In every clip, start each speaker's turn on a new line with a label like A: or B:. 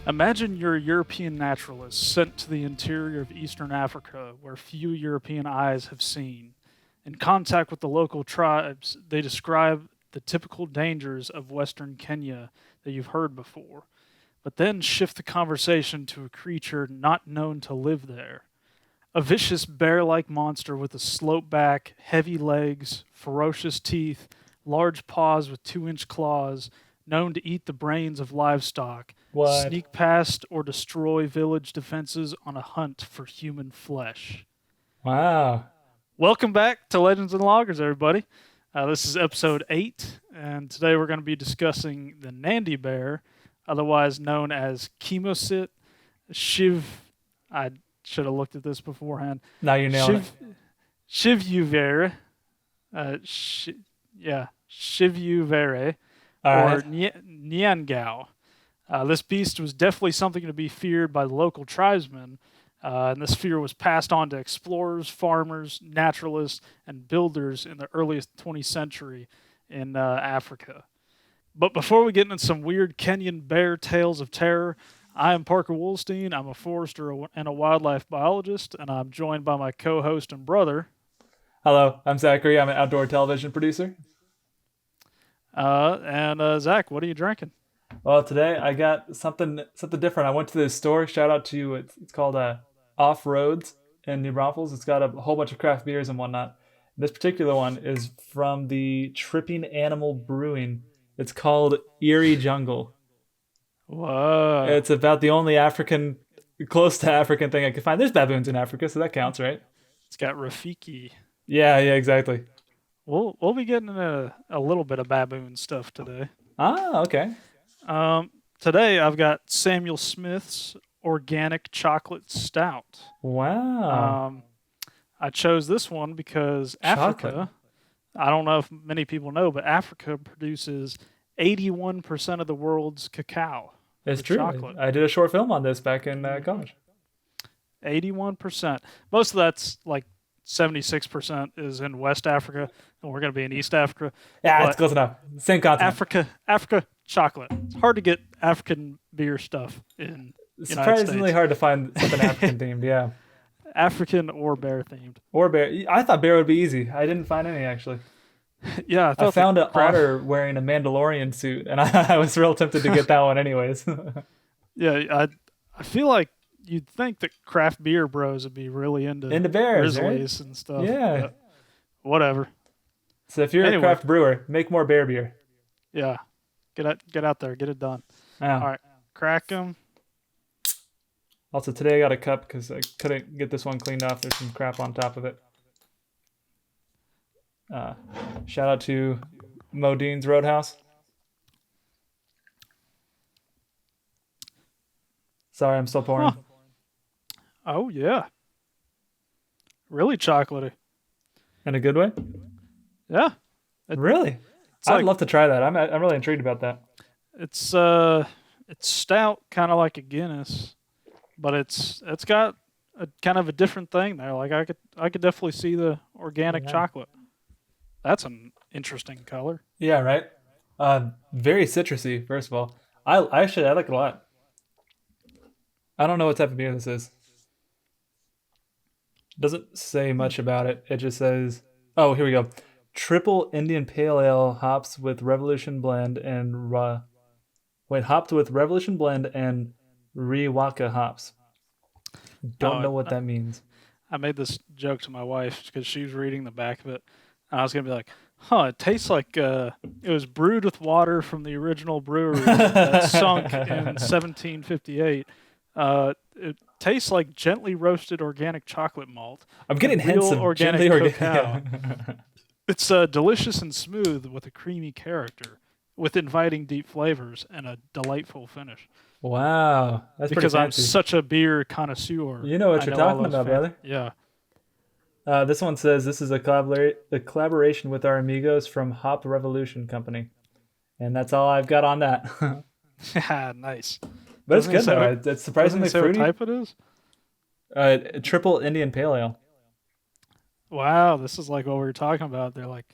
A: Imagine you're a European naturalist sent to the interior of eastern Africa where few European eyes have seen. In contact with the local tribes, they describe the typical dangers of western Kenya that you've heard before, but then shift the conversation to a creature not known to live there. A vicious bear like monster with a slope back, heavy legs, ferocious teeth, large paws with 2-inch claws, known to eat the brains of livestock,
B: What?
A: sneak past or destroy village defenses on a hunt for human flesh.
B: Wow.
A: Welcome back to Legends and Loggers, everybody. This is episode 8, and today we're going to be discussing the Nandi Bear, otherwise known as Chemosit Shiv. I should have looked at this beforehand.
B: Now you're nailing it.
A: Shivuvere. Shivuvere.
B: All
A: Or
B: right.
A: Nyangao. This beast was definitely something to be feared by the local tribesmen, and this fear was passed on to explorers, farmers, naturalists, and builders in the earliest 20th century in Africa. But before we get into some weird Kenyan bear tales of terror, I am Parker Wohlstein. I'm a forester and a wildlife biologist, and I'm joined by my co-host and brother.
B: Hello, I'm Zachary. I'm an outdoor television producer.
A: Zach, what are you drinking?
B: Well, today I got something different. I went to this store. Shout out to it's called Off Roads in New Braunfels. It's got a whole bunch of craft beers and whatnot. This particular one is from the Tripping Animal Brewing. It's called Eerie Jungle.
A: Whoa.
B: It's about the only close to African thing I could find. There's baboons in Africa, so that counts, right?
A: It's got Rafiki.
B: Yeah, exactly.
A: We'll be getting into a little bit of baboon stuff today.
B: Ah, okay.
A: Today I've got Samuel Smith's Organic Chocolate Stout.
B: Wow.
A: I chose this one because
B: Chocolate.
A: Africa, I don't know if many people know, but Africa produces 81% of the world's cacao.
B: It's
A: with
B: true.
A: chocolate.
B: I did a short film on this back in college.
A: 81%. Most of that's like 76% is in West Africa, and we're going to be in East Africa.
B: Yeah,
A: But
B: it's close enough. Same continent.
A: Africa chocolate. It's hard to get African beer stuff in United
B: Surprisingly
A: States.
B: hard to find something African themed, yeah.
A: African or bear themed.
B: Or bear. I thought bear would be easy. I didn't find any actually.
A: Yeah,
B: I
A: thought
B: found
A: the
B: an otter wearing a Mandalorian suit, and I was real tempted to get that one anyways.
A: Yeah, I feel like you'd think that craft beer bros would be really into
B: bears, right?
A: Grizzlies and stuff.
B: Yeah.
A: But whatever.
B: So if you're a
A: Anyway.
B: craft brewer, make more bear beer.
A: Yeah, get out there, get it done.
B: Yeah.
A: All right, crack them.
B: Also, today I got a cup because I couldn't get this one cleaned off. There's some crap on top of it. Shout out to Modine's Roadhouse. Sorry, I'm still pouring.
A: Huh. Oh yeah, really chocolatey.
B: In a good way?
A: Yeah,
B: Really?
A: it's
B: I'd
A: like
B: love to try that. I'm really intrigued about that.
A: it's stout, kind of like a Guinness, but it's got a kind of a different thing there. Like I could definitely see the organic
B: Yeah.
A: chocolate. That's an interesting color.
B: Yeah, right? Very citrusy, first of all. I like it a lot. I don't know what type of beer this is. Doesn't say much about it. It just says, oh, here we go. Triple Indian Pale Ale hops with Revolution Blend and hopped with Revolution Blend and Riwaka hops. Don't know what that means.
A: I made this joke to my wife because she was reading the back of it, and I was gonna be like, "Huh, it tastes like it was brewed with water from the original brewery that sunk in 1758. It tastes like gently roasted organic chocolate malt.
B: I'm getting
A: Real
B: hints of
A: organic
B: gently
A: cacao. It's delicious and smooth with a creamy character, with inviting deep flavors and a delightful finish."
B: Wow, that's
A: Because
B: pretty
A: I'm
B: fancy.
A: such a beer connoisseur.
B: You know what
A: I
B: you're
A: know all
B: talking
A: those
B: about,
A: fan-
B: brother.
A: Yeah.
B: This one says this is a collaboration with our amigos from Hop Revolution Company, and that's all I've got on that.
A: Nice.
B: But it's
A: Doesn't it
B: good
A: say
B: though.
A: what-
B: It's surprisingly
A: Doesn't it say
B: fruity.
A: what type it is?
B: Triple Indian Pale Ale.
A: Wow, this is like what we were talking about. They're like,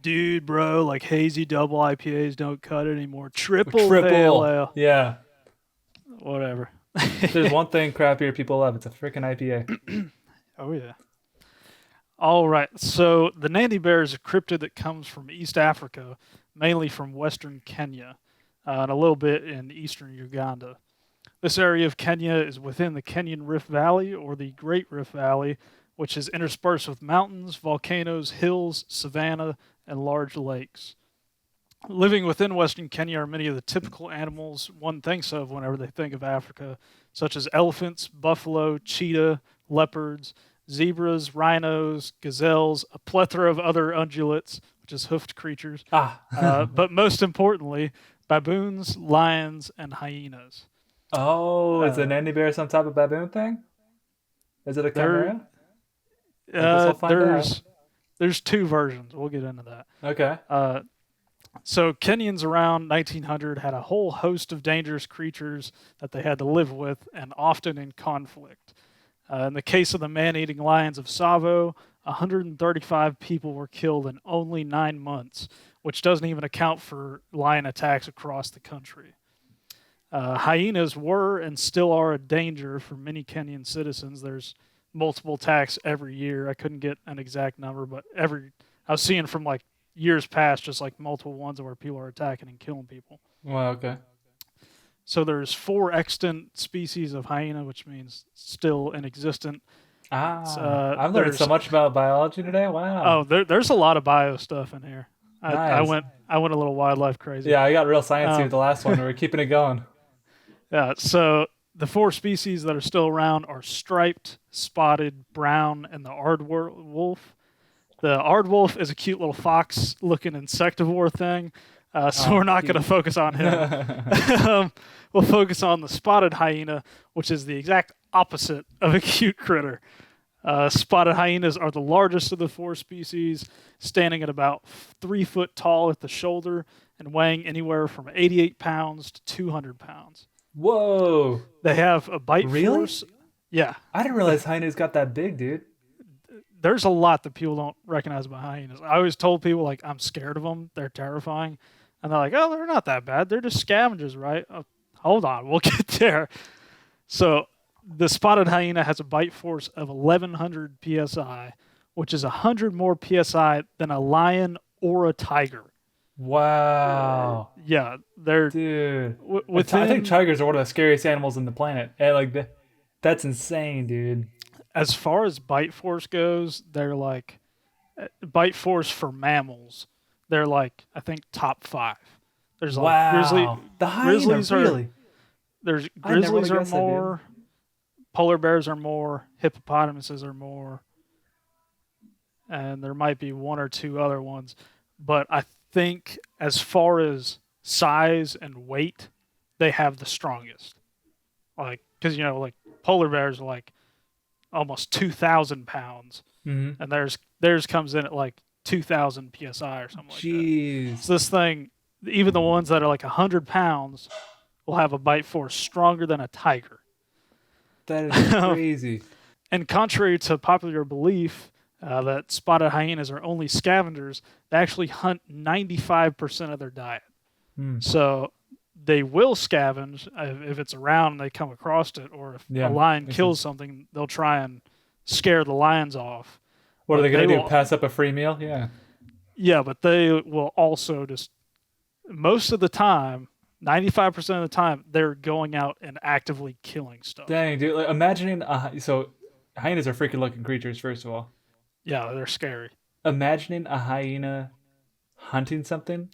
A: dude, bro, like hazy double IPAs don't cut it anymore. Triple pale ale.
B: Yeah.
A: Whatever.
B: If there's one thing craft beer people love, it's a freaking IPA.
A: Oh yeah. All right. So the Nandi Bear is a cryptid that comes from East Africa, mainly from western Kenya, and a little bit in eastern Uganda. This area of Kenya is within the Kenyan Rift Valley, or the Great Rift Valley, which is interspersed with mountains, volcanoes, hills, savanna, and large lakes. Living within western Kenya are many of the typical animals one thinks of whenever they think of Africa, such as elephants, buffalo, cheetah, leopards, zebras, rhinos, gazelles, a plethora of other ungulates, which is hoofed creatures, but most importantly, baboons, lions, and hyenas.
B: Oh, is the Nandi Bear some type of baboon thing? Is it a
A: There,
B: chimera? I guess we'll find out.
A: there's two versions. We'll get into that.
B: Okay.
A: So Kenyans around 1900 had a whole host of dangerous creatures that they had to live with, and often in conflict. In the case of the man-eating lions of Savo, 135 people were killed in only 9 months, which doesn't even account for lion attacks across the country. Hyenas were and still are a danger for many Kenyan citizens. There's multiple attacks every year. I couldn't get an exact number, but I was seeing from like years past, just like multiple ones where people are attacking and killing people.
B: Well, okay.
A: So there's 4 extant species of hyena, which means still in existence.
B: I've learned so much about biology today. Wow.
A: Oh, there's a lot of bio stuff in here. I
B: Nice.
A: went a little wildlife crazy.
B: Yeah, I got real sciencey with the last one. We're keeping it going.
A: Yeah. So the 4 species that are still around are striped, spotted, brown, and the aardwolf. The aardwolf is a cute little fox-looking insectivore thing. So we're not going to focus on him. We'll focus on the spotted hyena, which is the exact opposite of a cute critter. Spotted hyenas are the largest of the 4 species, standing at about 3 foot tall at the shoulder and weighing anywhere from 88 pounds to 200 pounds.
B: Whoa.
A: They have a bite
B: Really?
A: force. Yeah.
B: I didn't realize hyenas got that big, dude.
A: There's a lot that people don't recognize about hyenas. I always told people, like, I'm scared of them. They're terrifying. And they're like, oh, they're not that bad. They're just scavengers, right? Hold on. We'll get there. So the spotted hyena has a bite force of 1,100 psi, which is 100 more psi than a lion or a tiger.
B: Wow.
A: Yeah, they're
B: Dude.
A: within,
B: I think tigers are one of the scariest animals on the planet. And that's insane, dude.
A: as far as bite force goes, they're like bite force for mammals. They're like, I think, top 5. There's like
B: Wow. The hyena,
A: grizzlies
B: really?
A: There's
B: I never
A: grizzlies
B: would've
A: are
B: guessed that,
A: more, polar bears are more, hippopotamuses are more, and there might be 1 or 2 other ones. But I think as far as size and weight, they have the strongest. Like, because like polar bears are like almost 2,000 pounds,
B: Mm-hmm.
A: and theirs comes in at like 2,000 psi or something like that.
B: Jeez.
A: So this thing, even the ones that are like 100 pounds, will have a bite force stronger than a tiger.
B: That is crazy.
A: And contrary to popular belief that spotted hyenas are only scavengers, they actually hunt 95% of their diet. So they will scavenge if it's around and they come across it, or if a lion kills something, they'll try and scare the lions off.
B: What are they going to do? Pass up a free meal? Yeah.
A: Yeah, but they will also just, most of the time, 95% of the time, they're going out and actively killing stuff.
B: Dang, dude. Like, imagining, so hyenas are freaking looking creatures, first of all.
A: Yeah, they're scary.
B: Imagining a hyena hunting something,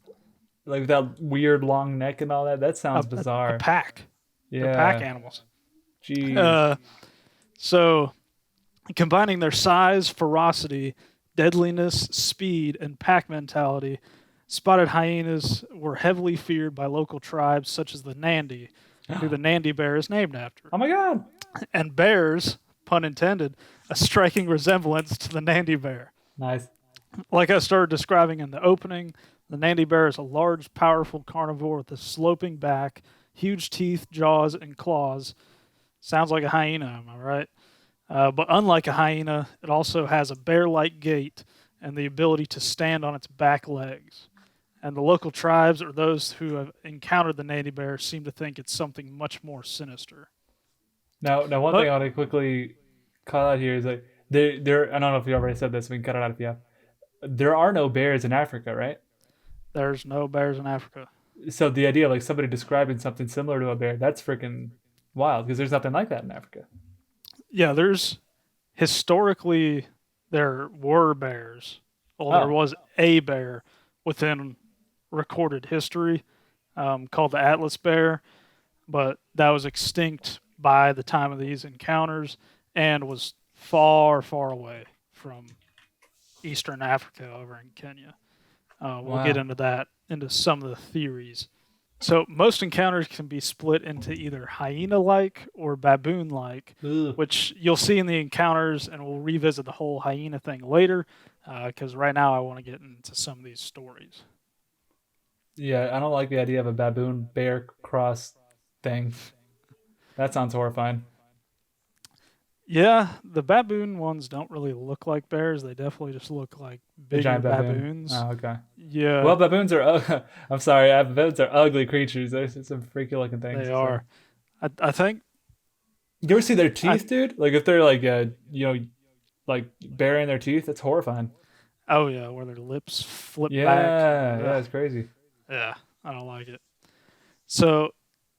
B: like with that weird long neck and all that, that sounds bizarre.
A: A pack.
B: Yeah.
A: They're pack animals.
B: Jeez.
A: So, combining their size, ferocity, deadliness, speed, and pack mentality, spotted hyenas were heavily feared by local tribes such as the Nandi, who the Nandi Bear is named after.
B: Oh my God.
A: And bears, pun intended, a striking resemblance to the Nandi Bear.
B: Nice.
A: Like I started describing in the opening, the Nandi Bear is a large, powerful carnivore with a sloping back, huge teeth, jaws, and claws. Sounds like a hyena, am I right? But unlike a hyena, it also has a bear-like gait and the ability to stand on its back legs. And the local tribes or those who have encountered the Nandi Bear seem to think it's something much more sinister.
B: Now, one thing
A: But
B: I want to quickly call out here is that there. I don't know if you already said this. We can cut it out if you have. There are no bears in Africa, right?
A: there's no bears in Africa.
B: So the idea of like somebody describing something similar to a bear, that's freaking wild because there's nothing like that in Africa.
A: Yeah, there's historically there were bears. Well, there
B: Oh,
A: was a bear within recorded history called the Atlas bear, but that was extinct by the time of these encounters and was far, far away from Eastern Africa over in Kenya. We'll get
B: wow.
A: into that, into some of the theories. So, most encounters can be split into either hyena like or baboon like,
B: Ugh.
A: which you'll see in the encounters, and we'll revisit the whole hyena thing later, because right now I want to get into some of these stories.
B: Yeah, I don't like the idea of a baboon bear cross thing. That sounds horrifying.
A: Yeah, the baboon ones don't really look like bears. They definitely just look like
B: A
A: bigger
B: giant baboon.
A: baboons.
B: Oh, okay.
A: Yeah,
B: Well, baboons are. I'm sorry, baboons are ugly creatures. They're some freaky looking things.
A: they
B: So,
A: are. I think
B: you ever see their
A: I
B: teeth, dude? Like if they're like, like baring their teeth, that's horrifying.
A: oh yeah, where their lips flip back.
B: Yeah, yeah,
A: Ugh,
B: it's crazy.
A: yeah, I don't like it. So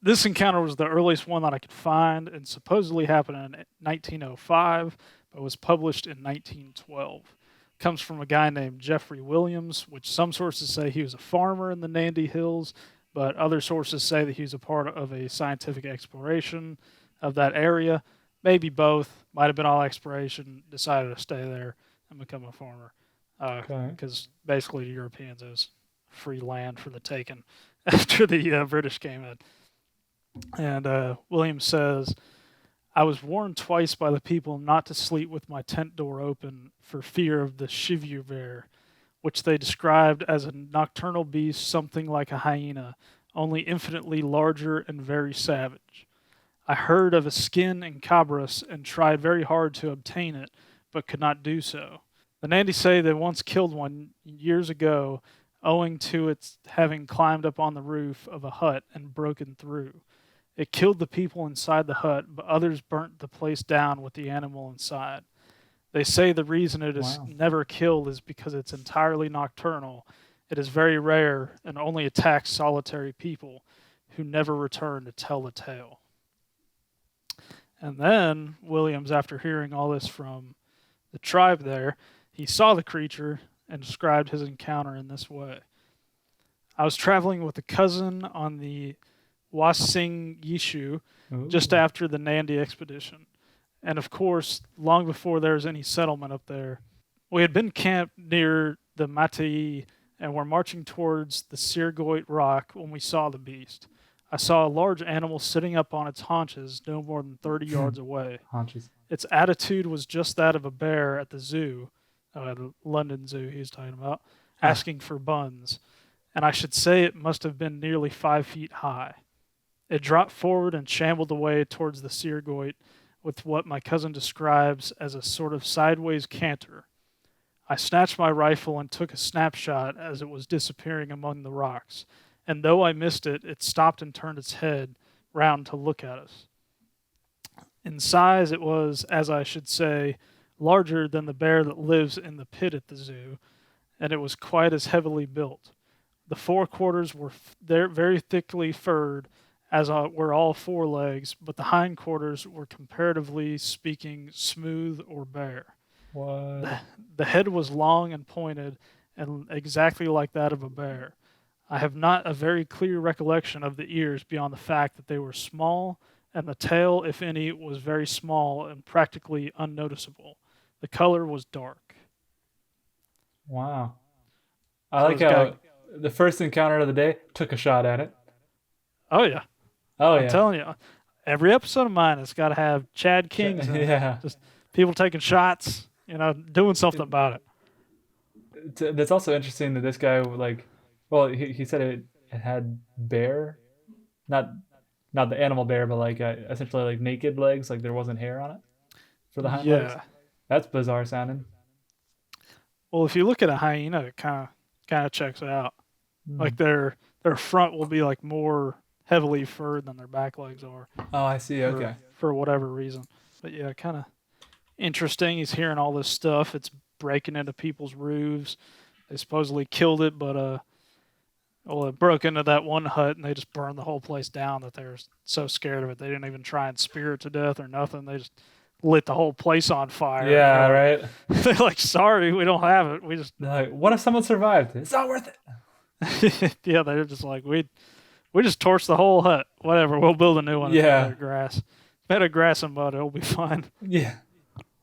A: this encounter was the earliest one that I could find, and supposedly happened in 1905, but was published in 1912. Comes from a guy named Jeffrey Williams, which some sources say he was a farmer in the Nandi Hills, but other sources say that he was a part of a scientific exploration of that area. Maybe both. Might have been all exploration. Decided to stay there and become a farmer,
B: Okay.
A: because basically the Europeans it was free land for the taking after the British came in. And Williams says, I was warned twice by the people not to sleep with my tent door open for fear of the Shivu bear, which they described as a nocturnal beast something like a hyena, only infinitely larger and very savage. I heard of a skin in Cabras and tried very hard to obtain it, but could not do so. The Nandi say they once killed one years ago, owing to its having climbed up on the roof of a hut and broken through. It killed the people inside the hut, but others burnt the place down with the animal inside. They say the reason it is
B: Wow.
A: never killed is because it's entirely nocturnal. It is very rare and only attacks solitary people who never return to tell the tale. And then Williams, after hearing all this from the tribe there, he saw the creature and described his encounter in this way. I was traveling with a cousin on the Wasing Yishu just
B: Ooh.
A: after the Nandi expedition. And of course, long before there was any settlement up there, we had been camped near the Matai and were marching towards the Sirgoit rock when we saw the beast. I saw a large animal sitting up on its haunches no more than 30 yards away.
B: Haunches.
A: Its attitude was just that of a bear at the zoo, the London Zoo he was talking about,
B: Ah,
A: asking for buns. And I should say it must have been nearly 5 feet high. It dropped forward and shambled away towards the Sirgoit with what my cousin describes as a sort of sideways canter. I snatched my rifle and took a snapshot as it was disappearing among the rocks, and though I missed it, it stopped and turned its head round to look at us. In size, it was, as I should say, larger than the bear that lives in the pit at the zoo, and it was quite as heavily built. The forequarters were very thickly furred, as were all forelegs, but the hindquarters were comparatively speaking smooth or bare.
B: what?
A: The head was long and pointed, and exactly like that of a bear. I have not a very clear recollection of the ears beyond the fact that they were small, and the tail, if any, was very small and practically unnoticeable. The color was dark.
B: Wow. I
A: So
B: like
A: this guy,
B: how the first encounter of the day took a shot at it.
A: oh yeah,
B: Oh
A: I'm
B: yeah.
A: telling you, every episode of mine has got to have Chad Kings in it.
B: Yeah.
A: Just people taking shots, doing something about it.
B: That's also interesting that this guy like, well, he said it had bear, not not the animal bear, but like essentially like naked legs, like there wasn't hair on it for the hind legs.
A: Yeah.
B: That's bizarre sounding.
A: Well, if you look at a hyena, it kind of checks out.
B: Hmm.
A: Like their front will be like more heavily furred than their back legs are
B: Oh, I see.
A: for
B: Okay.
A: whatever reason. But yeah, kind of interesting. He's hearing all this stuff. It's breaking into people's roofs. They supposedly killed it, but well, it broke into that one hut and they just burned the whole place down. That they were so scared of it, they didn't even try and spear it to death or nothing. They just lit the whole place on fire. And
B: Yeah, right.
A: they're like, sorry, we don't have it. We just,
B: They're like, what if someone survived? It's not worth it.
A: yeah, they're just like, we just torched the whole hut. Whatever, we'll build a new one. It's made out
B: Yeah.
A: of grass. It's made of grass and mud. It'll be fine.
B: Yeah.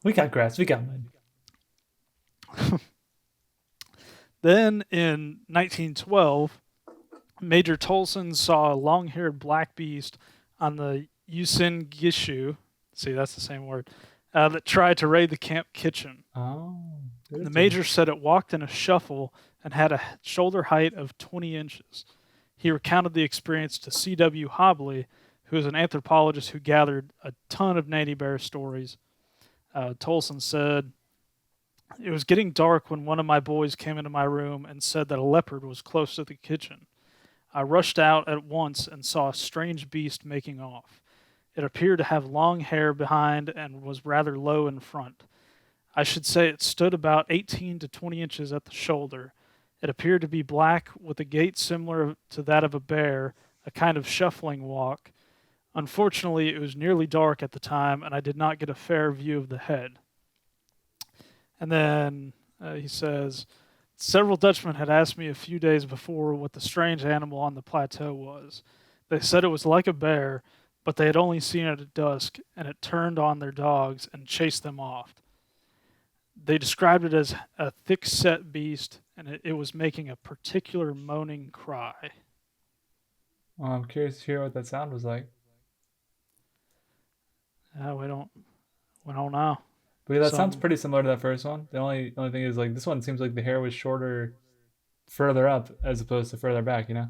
B: We got grass. We got mud.
A: Then in 1912, Major Tolson saw a long-haired black beast on the Usin Gishu. See, that's the same word. That tried to raid the camp kitchen.
B: Oh.
A: The major said it walked in a shuffle and had a shoulder height of 20 inches. He recounted the experience to C.W. Hobley, who is an anthropologist who gathered a ton of Nandi Bear stories. Tolson said, "It was getting dark when one of my boys came into my room and said that a leopard was close to the kitchen. I rushed out at once and saw a strange beast making off. It appeared to have long hair behind and was rather low in front. I should say it stood about 18 to 20 inches at the shoulder. It appeared to be black with a gait similar to that of a bear, a kind of shuffling walk. Unfortunately, it was nearly dark at the time, and I did not get a fair view of the head." And then he says, "Several Dutchmen had asked me a few days before what the strange animal on the plateau was. They said it was like a bear, but they had only seen it at dusk, and it turned on their dogs and chased them off. They described it as a thick-set beast, and it was making a particular moaning cry."
B: Well, I'm curious to hear what that sound was like.
A: We don't know.
B: But yeah, that sounds
A: Some
B: pretty similar to that first one. The only thing is like this one seems like the hair was shorter further up as opposed to further back, you know?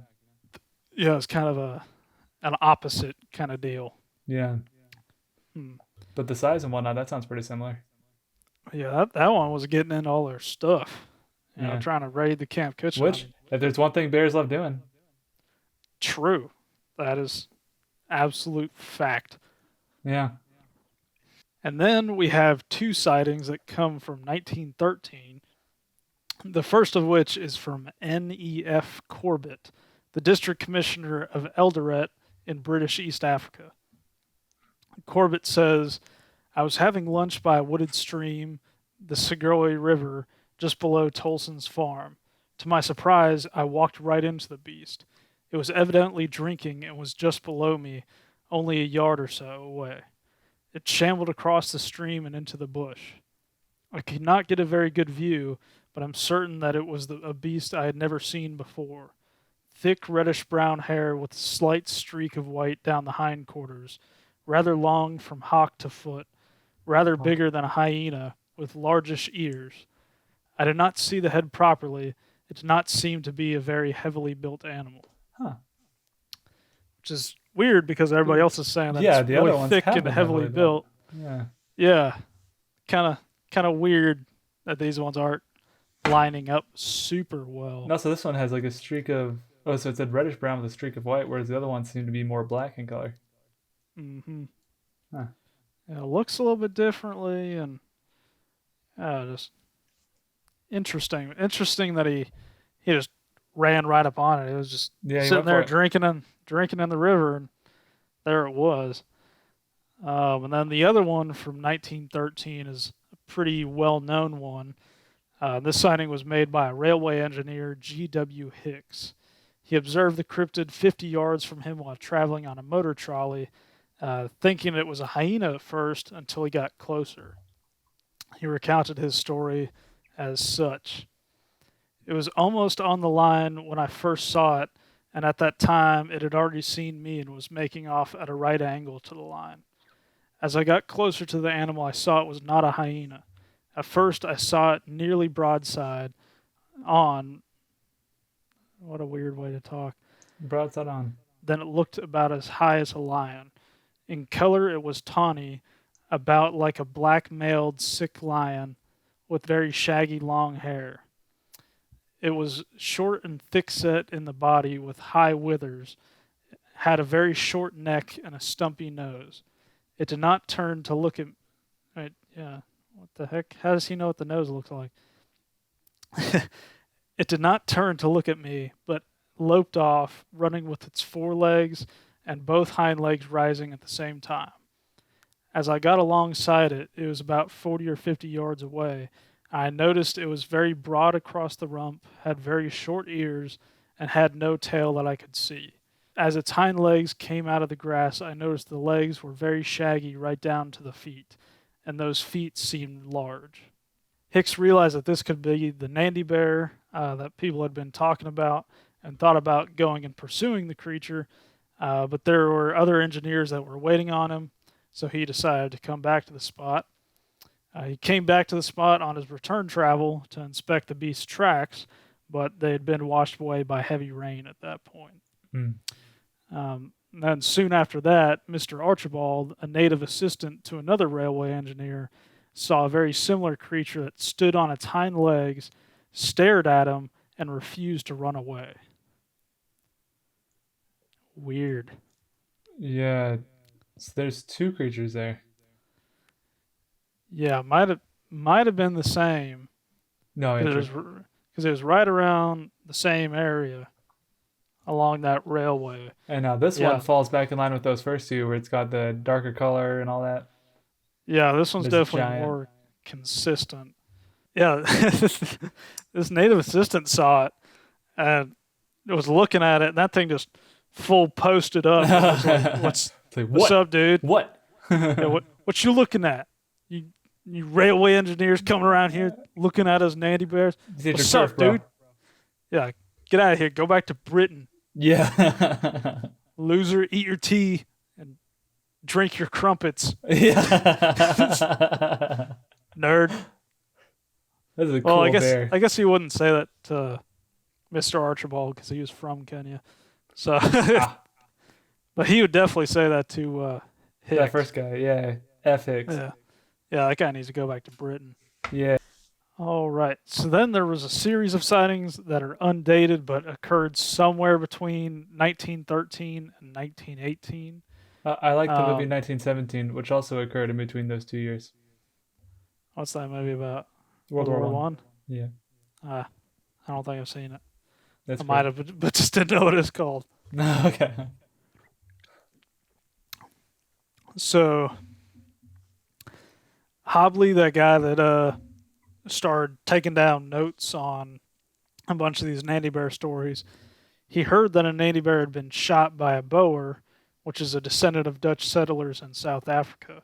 A: Yeah, it's kind of an opposite kind of deal.
B: Yeah.
A: Hmm.
B: But the size and whatnot, that sounds pretty similar.
A: Yeah, that one was getting into all their stuff.
B: Yeah.
A: Trying to raid the camp kitchen. I
B: Which,
A: mean,
B: if there's one thing bears love doing,
A: true. That is absolute fact.
B: yeah.
A: And then we have two sightings that come from 1913. The first of which is from N.E.F. Corbett, the district commissioner of Eldoret in British East Africa. Corbett says, "I was having lunch by a wooded stream, the Segoy River, just below Tolson's farm. To my surprise, I walked right into the beast. It was evidently drinking and was just below me, only a yard or so away. It shambled across the stream and into the bush. I could not get a very good view, but I'm certain that it was a beast I had never seen before. Thick reddish-brown hair with a slight streak of white down the hindquarters, rather long from hock to foot, rather
B: Huh.
A: bigger than a hyena, with largish ears. I did not see the head properly. It did not seem to be a very heavily built animal."
B: Huh.
A: Which is weird because everybody else is saying that
B: Yeah,
A: it's
B: the other
A: really
B: ones
A: thick
B: have
A: and
B: been
A: heavily
B: heavily built.
A: built.
B: Yeah.
A: Yeah, kind of weird that these ones aren't lining up super well.
B: And also, this one has like a streak of. Oh, so it's a reddish brown with a streak of white, whereas the other ones seem to be more black in color.
A: Hmm.
B: Huh.
A: Yeah, it looks a little bit differently, and just interesting that he just ran right up on it. It was just
B: Yeah, he
A: sitting
B: went for
A: there
B: it.
A: drinking in the river, and there it was. And then the other one from 1913 is a pretty well-known one. This sighting was made by a railway engineer, G.W. Hicks. He observed the cryptid 50 yards from him while traveling on a motor trolley, thinking it was a hyena at first until he got closer. He recounted his story as such. "It was almost on the line when I first saw it, and at that time it had already seen me and was making off at a right angle to the line. As I got closer to the animal, I saw it was not a hyena. At first, I saw it nearly broadside on." What a weird way to talk.
B: Broadside on.
A: "Then it looked about as high as a lion. In color, it was tawny, about like a black-mailed sick lion, with very shaggy long hair. It was short and thick-set in the body with high withers, had a very short neck and a stumpy nose. It did not turn to look at... Right, yeah, what the heck? How does he know what the nose looks like? It did not turn to look at me, but loped off, running with its forelegs and both hind legs rising at the same time. As I got alongside it, it was about 40 or 50 yards away. I noticed it was very broad across the rump, had very short ears, and had no tail that I could see. As its hind legs came out of the grass, I noticed the legs were very shaggy right down to the feet, and those feet seemed large. Hicks realized that this could be the Nandi Bear that people had been talking about and thought about going and pursuing the creature, but there were other engineers that were waiting on him, so he decided to come back to the spot. He came back to the spot on his return travel to inspect the beast's tracks, but they had been washed away by heavy rain at that point. Then soon after that, Mr. Archibald, a native assistant to another railway engineer, saw a very similar creature that stood on its hind legs, stared at him, and refused to run away. Weird.
B: Yeah. So there's two creatures there.
A: Yeah, might have been the same.
B: No,
A: because it was right around the same area along that railway.
B: and now this one falls back in line with those first two, where it's got the darker color and all that.
A: Yeah, this one's
B: This
A: definitely
B: giant.
A: more consistent. Yeah, this native assistant saw it and was looking at it, and that thing just full posted up. And was like,
B: It's like,
A: what's up, dude?
B: What?
A: Yeah, what you looking at? You railway engineers coming around here looking at us Nandi Bears? What's up, dude? Yeah, get out of here. Go back to Britain.
B: Yeah.
A: Loser, eat your tea and drink your crumpets.
B: Yeah.
A: Nerd.
B: That's a cool bear.
A: I guess he wouldn't say that to Mr. Archibald because he was from Kenya. So, but he would definitely say that to Hicks.
B: That first guy, yeah. F. Hicks.
A: Yeah, that guy needs to go back to Britain.
B: Yeah.
A: All right. So then there was a series of sightings that are undated but occurred somewhere between 1913 and 1918.
B: I like the movie 1917, which also occurred in between those 2 years.
A: What's that movie about?
B: World War One. Yeah.
A: I don't think I've seen it.
B: That's
A: I might have, but just didn't know what it's called.
B: Okay.
A: So, Hobley, that guy that started taking down notes on a bunch of these Nandi Bear stories, he heard that a Nandi Bear had been shot by a Boer, which is a descendant of Dutch settlers in South Africa.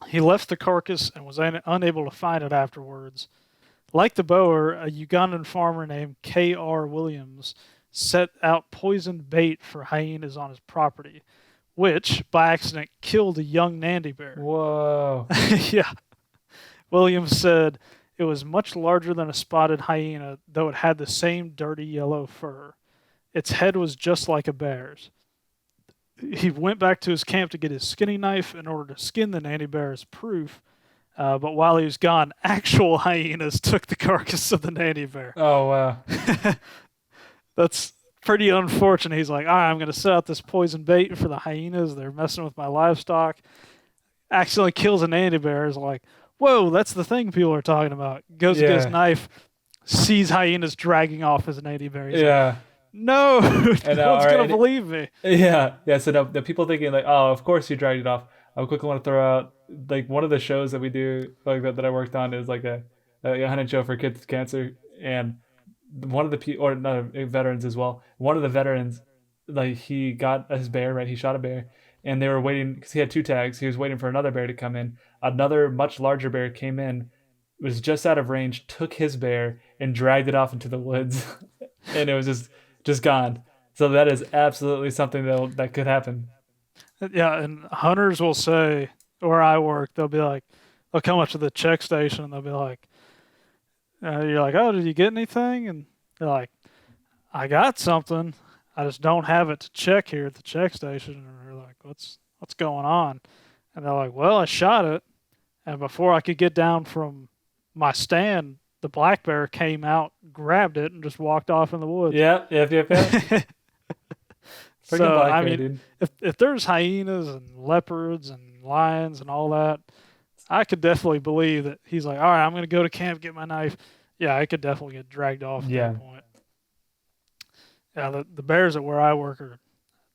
A: He left the carcass and was unable to find it afterwards. Like the Boer, a Ugandan farmer named K.R. Williams set out poisoned bait for hyenas on his property, which, by accident, killed a young Nandi Bear.
B: Whoa.
A: Yeah. Williams said it was much larger than a spotted hyena, though it had the same dirty yellow fur. Its head was just like a bear's. He went back to his camp to get his skinning knife in order to skin the Nandi Bear as proof, but while he was gone, actual hyenas took the carcass of the Nandi Bear.
B: Oh, wow.
A: That's pretty unfortunate. He's like, all right, I'm going to set out this poison bait for the hyenas. They're messing with my livestock. Accidentally kills a Nandi Bear. Is like, whoa, that's the thing people are talking about. Goes to get his knife, sees hyenas dragging off his Nandi Bear. He's like, no, no one's going to believe me.
B: Yeah. So now the people thinking like, oh, of course you dragged it off. I quickly want to throw out like one of the shows that we do like that I worked on is like a hunting show for kids with cancer, and one of the veterans as well. One of the veterans, like he got his bear, right? He shot a bear, and they were waiting because he had 2 tags. He was waiting for another bear to come in. Another much larger bear came in, was just out of range, took his bear and dragged it off into the woods, and it was just gone. So that is absolutely something that could happen.
A: Yeah, and hunters will say, where I work, they'll come up to the check station and they'll be like, you're like, oh, did you get anything? And they're like, I got something. I just don't have it to check here at the check station. And they're like, what's going on? And they're like, well, I shot it. And before I could get down from my stand, the black bear came out, grabbed it, and just walked off in the woods.
B: Yep. Freaking
A: So
B: black
A: I
B: bear,
A: mean,
B: dude.
A: if there's hyenas and leopards and lions and all that, I could definitely believe that he's like, all right, I'm gonna go to camp, get my knife. Yeah, I could definitely get dragged off at
B: Yeah.
A: that point. Yeah, the bears at where I work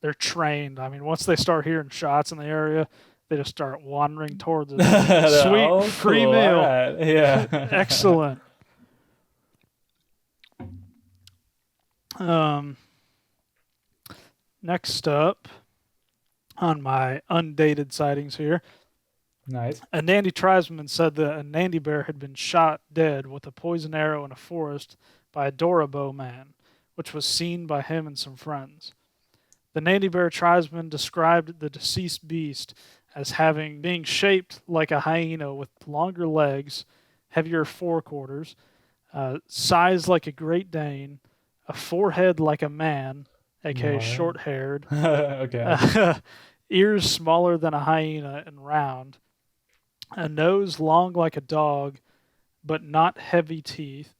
A: they're trained. I mean, once they start hearing shots in the area, they just start wandering towards it. Sweet
B: Oh,
A: free
B: cool.
A: meal.
B: All right. Yeah.
A: Excellent. Next up on my undated sightings here,
B: Nice.
A: a Nandi tribesman said that a Nandi bear had been shot dead with a poison arrow in a forest by a Dorobo man, which was seen by him and some friends. The Nandi Bear tribesman described the deceased beast as being shaped like a hyena with longer legs, heavier forequarters, size like a Great Dane, a forehead like a man, aka
B: What?
A: short-haired,
B: Okay.
A: ears smaller than a hyena and round, a nose long like a dog, but not heavy, teeth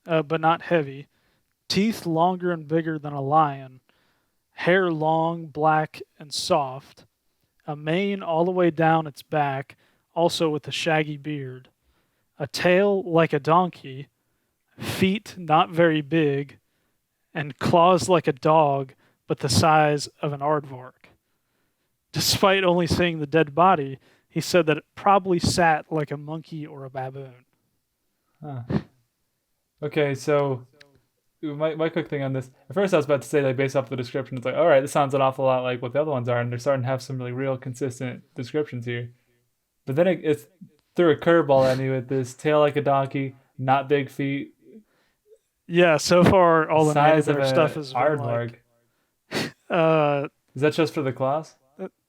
A: longer and bigger than a lion, hair long, black, and soft, a mane all the way down its back, also with a shaggy beard, a tail like a donkey, feet not very big, and claws like a dog, but the size of an aardvark. Despite only seeing the dead body, he said that it probably sat like a monkey or a baboon.
B: Huh. Okay, so my quick thing on this. At first, I was about to say, like, based off the description, it's like, all right, this sounds an awful lot like what the other ones are, and they're starting to have some like real consistent descriptions here. But then it's threw a curveball at me with this tail like a donkey, not big feet,
A: Yeah, so far all the Nandi
B: size of
A: Bear
B: a
A: stuff is
B: aardvark.
A: uh,
B: Is that just for the claws?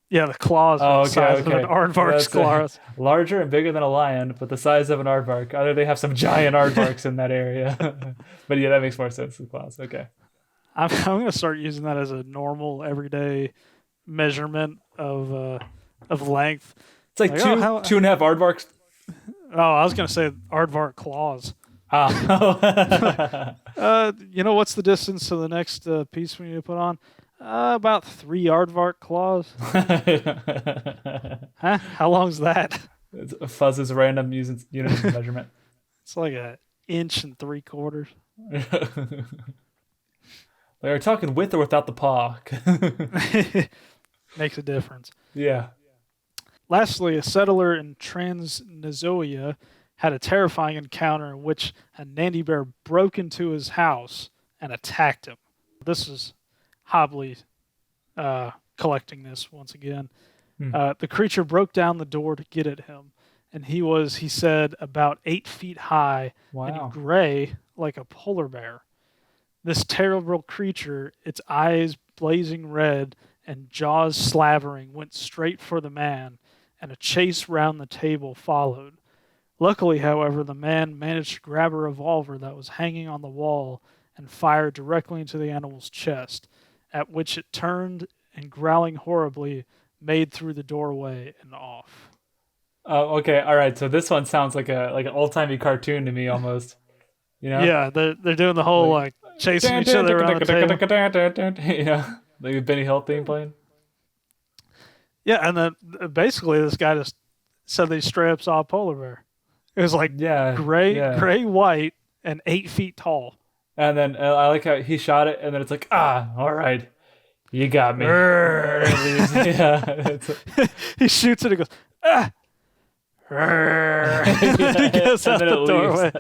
A: yeah, the claws
B: Oh,
A: are the size of an aardvark's claws.
B: Larger and bigger than a lion, but the size of an aardvark. Either they have some giant aardvarks in that area. But yeah, that makes more sense. The claws. Okay.
A: I'm going to start using that as a normal, everyday measurement of length.
B: It's like,
A: Like,
B: two and a half aardvarks.
A: Oh, I was going to say aardvark claws.
B: Ah.
A: What's the distance to the next piece we need to put on? About 3 aardvark claws. Huh? How long's that?
B: It's Fuzz's random unit of measurement.
A: It's like 1 3/4 inches.
B: Like, are we talking with or without the paw?
A: Makes a difference.
B: Yeah.
A: Lastly, a settler in Transnizoia had a terrifying encounter in which a Nandi bear broke into his house and attacked him. This is Hobley collecting this once again. The creature broke down the door to get at him, and he said, about 8 feet high and gray like a polar bear. This terrible creature, its eyes blazing red and jaws slavering, went straight for the man, and a chase round the table followed. Luckily, however, the man managed to grab a revolver that was hanging on the wall and fire directly into the animal's chest, at which it turned and, growling horribly, made through the doorway and off.
B: Oh, okay. All right. So this one sounds like an old-timey cartoon to me almost. You know?
A: Yeah, they're doing the whole like chasing each other around the table.
B: Yeah, like the Benny Hill theme playing.
A: Yeah, and then basically this guy just said they straight up saw a polar bear. It was like gray, white, and 8 feet tall.
B: And then I like how he shot it, and then it's like, all right, you got me. Yeah,
A: he shoots it and goes, ah. He gets out the doorway.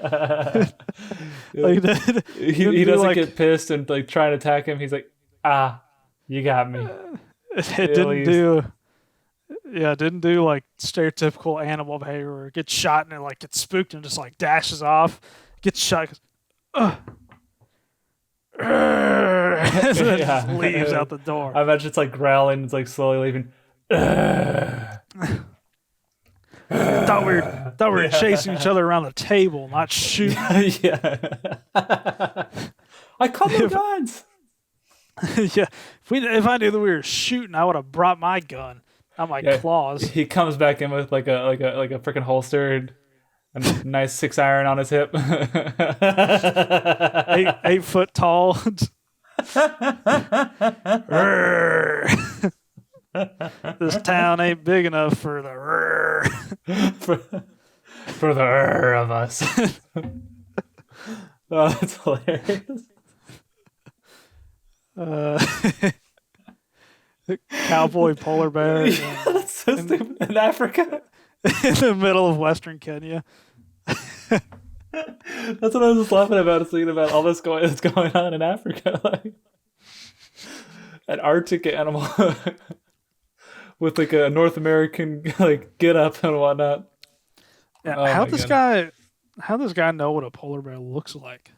B: He doesn't get pissed and like try to attack him. He's like, you got me.
A: It didn't do like stereotypical animal behavior where it gets shot and it like gets spooked and just like dashes off, gets shot, goes, and then just leaves out the door.
B: I imagine it's like growling, it's like slowly leaving.
A: Thought we were chasing each other around the table, not shooting.
B: Yeah. I caught my guns.
A: Yeah. If I knew that we were shooting, I would have brought my gun, not my claws.
B: He comes back in with like a freaking holster, and A nice 6-iron on his hip.
A: 8 foot tall. This town ain't big enough for the
B: for the of us. Oh, that's hilarious.
A: Cowboy polar bear
B: That's so stupid. In Africa.
A: in the middle of Western Kenya.
B: That's what I was just laughing about, thinking about all this that's going on in Africa. Like an Arctic animal with like a North American like get up and whatnot.
A: Yeah,
B: Oh
A: how
B: my
A: this
B: God.
A: guy know what a polar bear looks like?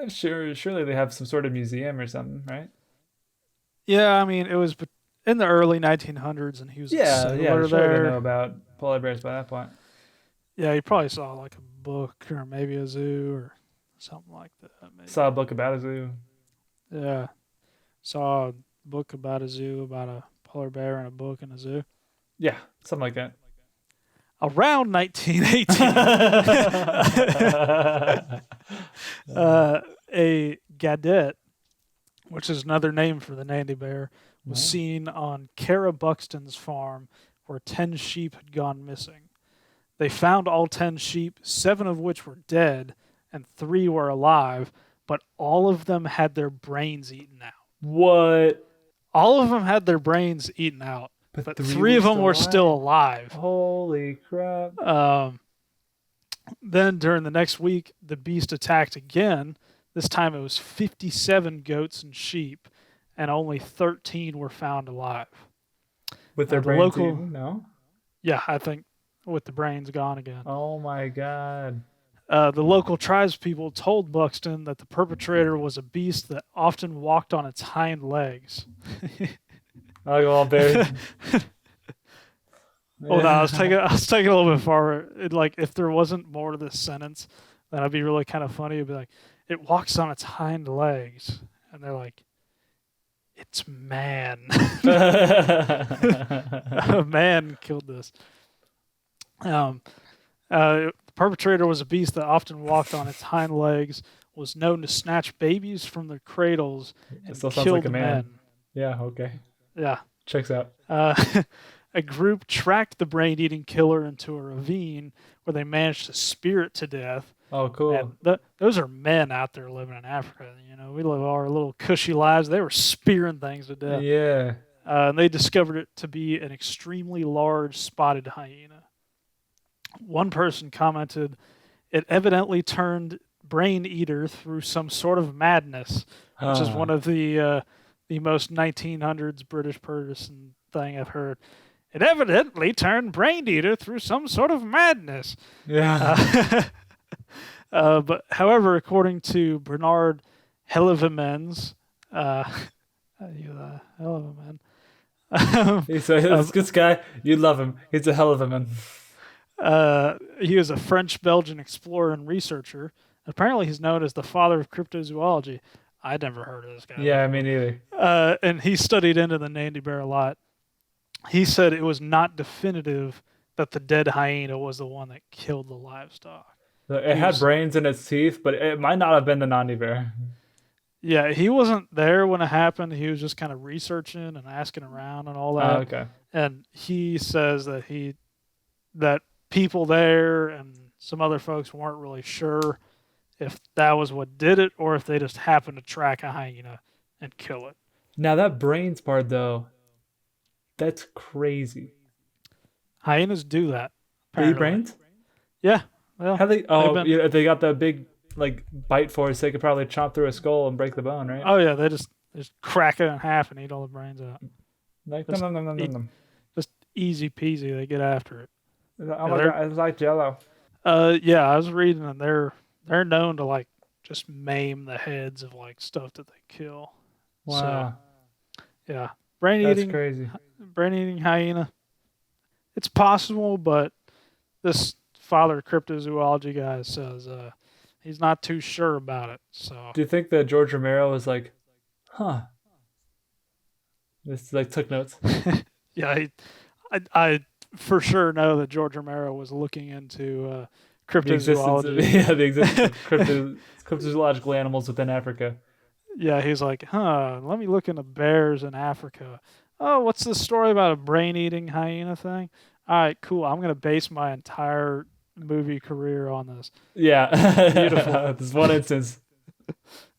B: Surely they have some sort of museum or something, right?
A: Yeah, I mean it was in the early 1900s, and he was a
B: Yeah,
A: sailor
B: surely they know
A: there.
B: about polar bears by that point.
A: Yeah, he probably saw like a book or maybe a zoo or something like that. Maybe.
B: Saw a book about a zoo.
A: Yeah, saw a book about a zoo about a polar bear and a book in a zoo.
B: Yeah, something like that.
A: Around 1918, a gadet, which is another name for the Nandi Bear, was
B: Wow.
A: seen on Kara Buxton's farm where 10 sheep had gone missing. They found all 10 sheep, 7 of which were dead and 3 were alive, but all of them had their brains eaten out.
B: What?
A: All of them had their brains eaten out, but 3
B: were
A: of them
B: still
A: were
B: alive?
A: still alive.
B: Holy crap.
A: Then during the next week, the beast attacked again. This time it was 57 goats and sheep, and only 13 were found alive.
B: With their
A: the
B: brains
A: local-
B: eaten? No?
A: Yeah, I think with the brains gone again.
B: Oh my God.
A: The local tribespeople told Buxton that the perpetrator was a beast that often walked on its hind legs.
B: I'll go all buried.
A: Oh no, I was taking a little bit far. Like if there wasn't more to this sentence, then I'd be really kind of funny. It'd be like, it walks on its hind legs, and they're like, it's man. A man killed this. The perpetrator was a beast that often walked on its hind legs, was known to snatch babies from their cradles,
B: It
A: and
B: still sounds
A: killed
B: like a man.
A: men.
B: Yeah, okay.
A: Yeah.
B: Checks out.
A: A group tracked the brain-eating killer into a ravine where they managed to spear it to death.
B: Oh, cool.
A: And those are men out there living in Africa. You know, we live our little cushy lives. They were spearing things to death.
B: Yeah.
A: And they discovered it to be an extremely large spotted hyena. One person commented, it evidently turned brain eater through some sort of madness, which is one of the most 1900s British person thing I've heard. It evidently turned brain eater through some sort of madness.
B: Yeah.
A: But however, according to Bernard Hellevemans, Hellevemans,
B: This guy, you love him. He's a hell of a man.
A: he was a French-Belgian explorer and researcher. Apparently, he's known as the father of cryptozoology. I'd never heard of this guy.
B: Yeah, me neither.
A: And he studied into the Nandi Bear a lot. He said it was not definitive that the dead hyena was the one that killed the livestock.
B: It had brains in its teeth, but it might not have been the Nandi Bear.
A: Yeah, he wasn't there when it happened. He was just kind of researching and asking around and all that.
B: Okay.
A: And he says that people there and some other folks weren't really sure if that was what did it or if they just happened to track a hyena and kill it.
B: Now that brains part though, that's crazy.
A: Hyenas do that.
B: They eat
A: Apparently.
B: brains?
A: Yeah. Well,
B: How they? Oh,
A: been-
B: yeah, if they got that big like bite force, they could probably chomp through a skull and break the bone, right?
A: oh yeah, they just crack it in half and eat all the brains out.
B: Like,
A: just
B: nom, nom, nom, nom, nom.
A: Just easy peasy. They get after it.
B: Oh
A: Yeah,
B: my
A: they're-
B: God, it's like Jello.
A: Yeah, I was reading and they're known to like just maim the heads of like stuff that they kill.
B: Wow,
A: Yeah, brain
B: that's
A: eating
B: crazy.
A: hyena. It's possible, but this father cryptozoology guy says he's not too sure about it. So
B: Do you think that George Romero was like, huh? This like took notes.
A: yeah, I for sure know that George Romero was looking into
B: The existence of,
A: cryptozoology.
B: yeah, the existence of cryptozoological animals within Africa.
A: Yeah, he's like, let me look into bears in Africa. Oh, what's this story about a brain-eating hyena thing? All right, cool. I'm gonna base my entire movie career on this.
B: Yeah.
A: Beautiful.
B: This one instance.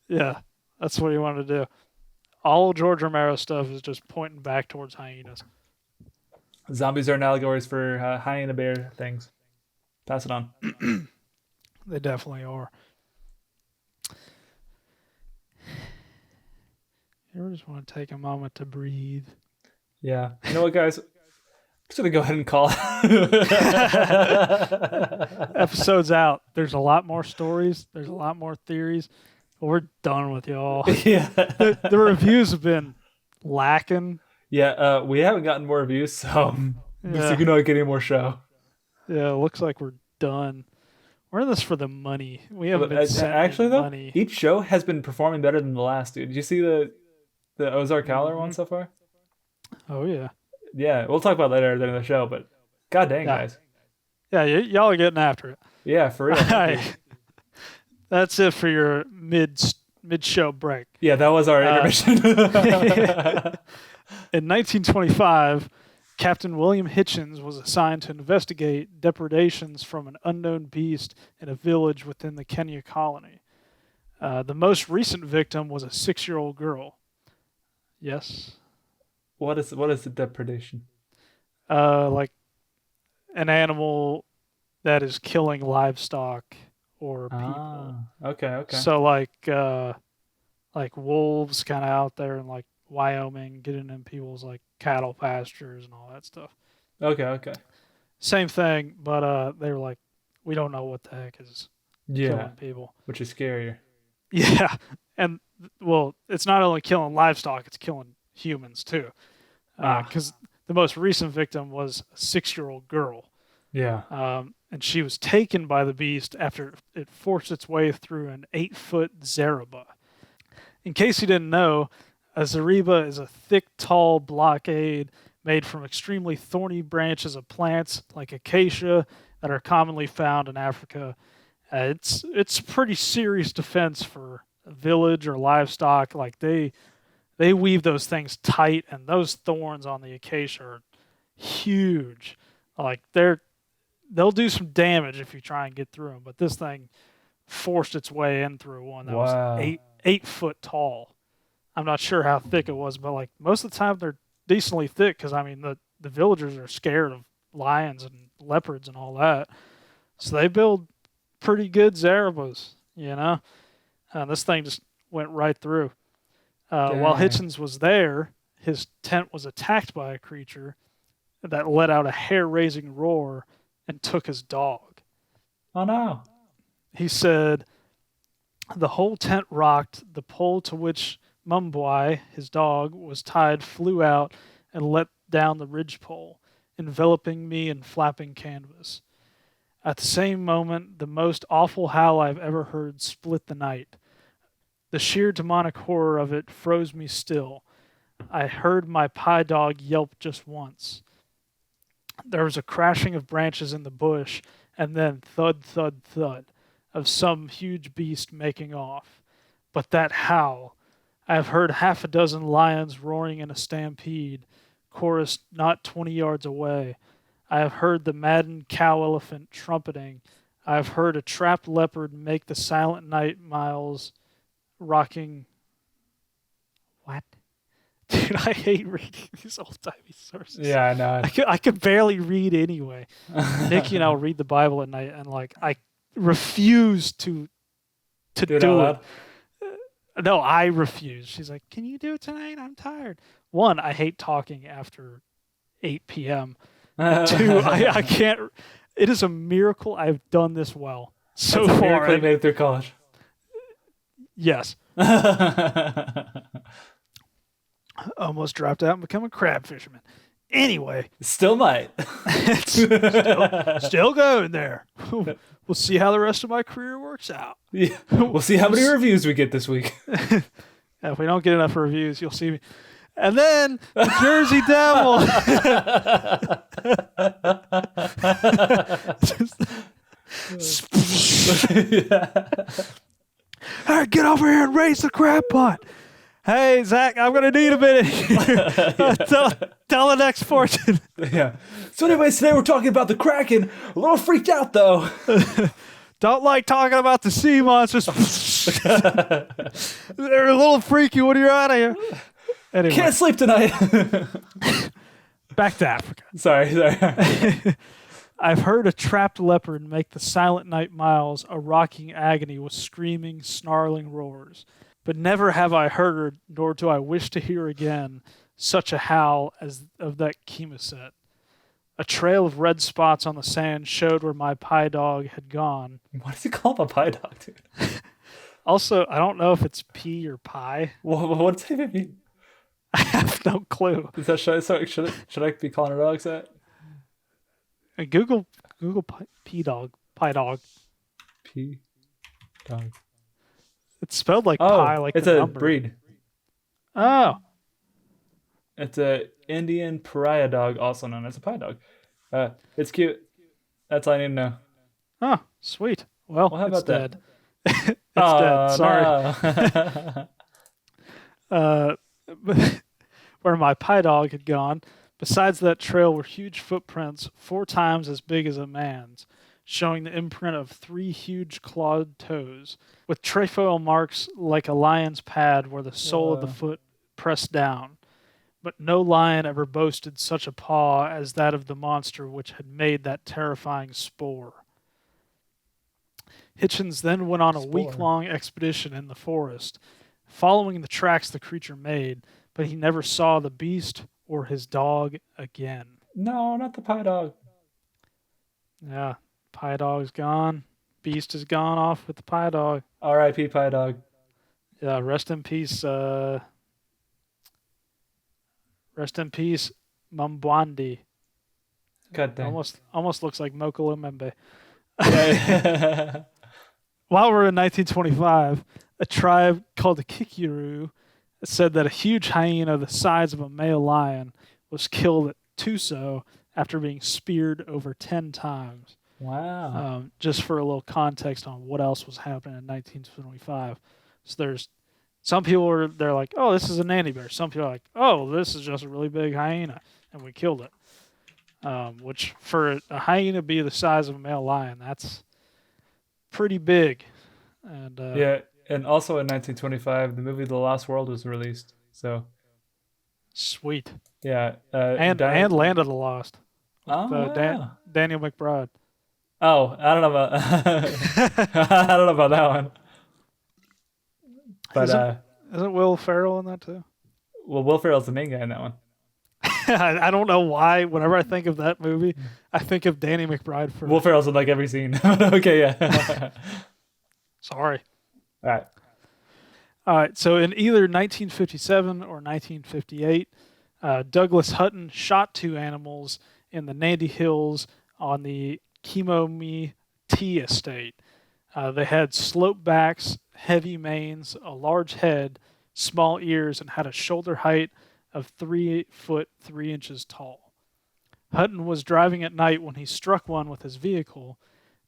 A: Yeah, that's what he wanted to do. All George Romero stuff is just pointing back towards hyenas.
B: Zombies are an allegories for hyena bear things. Pass it on.
A: They definitely are. You ever just want to take a moment to breathe?
B: Yeah. You know what, guys? I'm just going to go ahead and call
A: Episode's out. There's a lot more stories. There's a lot more theories. But we're done with y'all.
B: Yeah.
A: The reviews have been lacking.
B: Yeah, we haven't gotten more reviews, so
A: Yeah.
B: you're not getting more show.
A: Yeah, it looks like we're done. We're in this for the money. We haven't been sent
B: Actually,
A: any
B: though,
A: money.
B: each show has been performing better than the last, dude. Did you see the Ozark Howler one so far?
A: Oh, yeah.
B: Yeah, we'll talk about that later during the show, but god dang,
A: Yeah.
B: guys.
A: Yeah, y'all are getting after it.
B: Yeah, for real.
A: All right. That's it for your mid-show break.
B: Yeah, that was our intermission.
A: In 1925, Captain William Hitchens was assigned to investigate depredations from an unknown beast in a village within the Kenya colony. The most recent victim was a 6-year-old girl. Yes?
B: What is the depredation?
A: Like an animal that is killing livestock or people.
B: Okay.
A: So like wolves kind of out there in like Wyoming, getting in people's like cattle pastures and all that stuff.
B: Okay.
A: Same thing, but they were like, we don't know what the heck is killing people.
B: Which is scarier.
A: Yeah, and well, it's not only killing livestock; it's killing humans too. Because the most recent victim was a 6-year-old girl.
B: Yeah.
A: And she was taken by the beast after it forced its way through an 8-foot zareba. In case you didn't know, a zareba is a thick, tall blockade made from extremely thorny branches of plants like acacia that are commonly found in Africa. It's a pretty serious defense for a village or livestock. Like they weave those things tight, and those thorns on the acacia are huge. Like they'll do some damage if you try and get through them. But this thing forced its way in through one that was 8 foot tall. I'm not sure how thick it was, but like most of the time they're decently thick because I mean the villagers are scared of lions and leopards and all that, so they build pretty good zarebas, you know. And this thing just went right through. While Hitchens was there, his tent was attacked by a creature that let out a hair-raising roar and took his dog.
B: Oh no.
A: He said, the whole tent rocked. The pole to which Mumbwai, his dog, was tied flew out and let down the ridgepole, enveloping me in flapping canvas. At the same moment, the most awful howl I've ever heard split the night. The sheer demonic horror of it froze me still. I heard my pie dog yelp just once. There was a crashing of branches in the bush, and then thud, thud, thud of some huge beast making off. But that howl! I have heard half a dozen lions roaring in a stampede, chorused not 20 yards away. I have heard the maddened cow elephant trumpeting. I have heard a trapped leopard make the silent night miles, rocking. What? Dude, I hate reading these old-timey sources.
B: Yeah, I know.
A: I could barely read anyway. Nikki and I'll read the Bible at night, and like I refuse to do it. No, I refuse. She's like, "Can you do it tonight? I'm tired." One, I hate talking after 8 p.m. Two, I can't. It is a miracle I've done this well so
B: That's a
A: far.
B: miracle you made it through college.
A: Yes. Almost dropped out and become a crab fisherman. Anyway.
B: Still might.
A: still going there. We'll see how the rest of my career works out.
B: Yeah. We'll see how many reviews we get this week.
A: If we don't get enough reviews, you'll see me. And then the Jersey Devil.
B: Yeah.
A: Hey, get over here and raise the crab pot. Hey, Zach, I'm going to need a minute here. Tell the next fortune.
B: Yeah. So anyways, today we're talking about the Kraken. A little freaked out though.
A: Don't like talking about the sea monsters. They're a little freaky when you're out of here. Anyway,
B: Can't sleep tonight.
A: back to Africa.
B: Sorry.
A: I've heard a trapped leopard make the silent night miles, a rocking agony with screaming, snarling roars. But never have I heard, nor do I wish to hear again, such a howl as of that chemoset. A trail of red spots on the sand showed where my pie dog had gone.
B: Why does he call him a pie dog, dude?
A: Also, I don't know if it's pea or pie.
B: What does it mean?
A: I have no clue.
B: Is that should I be calling our dogs that?
A: Google pea dog, pie dog.
B: Pea dog.
A: It's spelled like
B: Oh,
A: pie, like
B: it's
A: the
B: a
A: number.
B: breed.
A: Oh,
B: It's a Indian pariah dog, also known as a pie dog. It's cute. That's all I need to know.
A: oh, sweet. Well,
B: Well, how
A: it's
B: about that?
A: dead. It's dead. Sorry.
B: No.
A: Where my pie dog had gone. Besides that trail were huge footprints 4 times as big as a man's, showing the imprint of 3 huge clawed toes, with trefoil marks like a lion's pad where the sole of the
B: Wow.
A: foot pressed down. But no lion ever boasted such a paw as that of the monster which had made that terrifying spoor. Hitchens then went on a
B: Spoor.
A: week-long expedition in the forest, following the tracks the creature made, but he never saw the beast or his dog again.
B: No, not the pie dog.
A: Yeah, pie dog's gone. Beast is gone off with the pie dog.
B: R.I.P. pie dog.
A: Yeah, rest in peace. Rest in peace, Mambwandi.
B: God damn.
A: Almost looks like Moko Lumembe.
B: Yeah.
A: While we're in 1925, a tribe called the Kikiru said that a huge hyena the size of a male lion was killed at Tuso after being speared over 10 times.
B: Wow.
A: Just for a little context on what else was happening in 1925. So there's some people they're like, oh, this is a Nandi Bear. Some people are like, oh, this is just a really big hyena, and we killed it. Which for a hyena to be the size of a male lion, that's pretty big. And
B: Yeah, and also in 1925, the movie The Lost World was released. So
A: sweet.
B: yeah,
A: And Land of the Lost.
B: oh, wow.
A: Daniel McBride.
B: Oh, I don't know about I don't know about that one. But
A: Isn't Will Ferrell in that too?
B: well, Will Ferrell's the main guy in that one.
A: I don't know why. Whenever I think of that movie, I think of Danny McBride first.
B: Will Ferrell's in like every scene. Okay, yeah.
A: Sorry.
B: All right.
A: All right. So in either 1957 or 1958, Douglas Hutton shot 2 animals in the Nandi Hills on the Kimomi Tea Estate. They had slope backs, heavy manes, a large head, small ears, and had a shoulder height of 3 foot 3 inches tall. Hutton was driving at night when he struck one with his vehicle.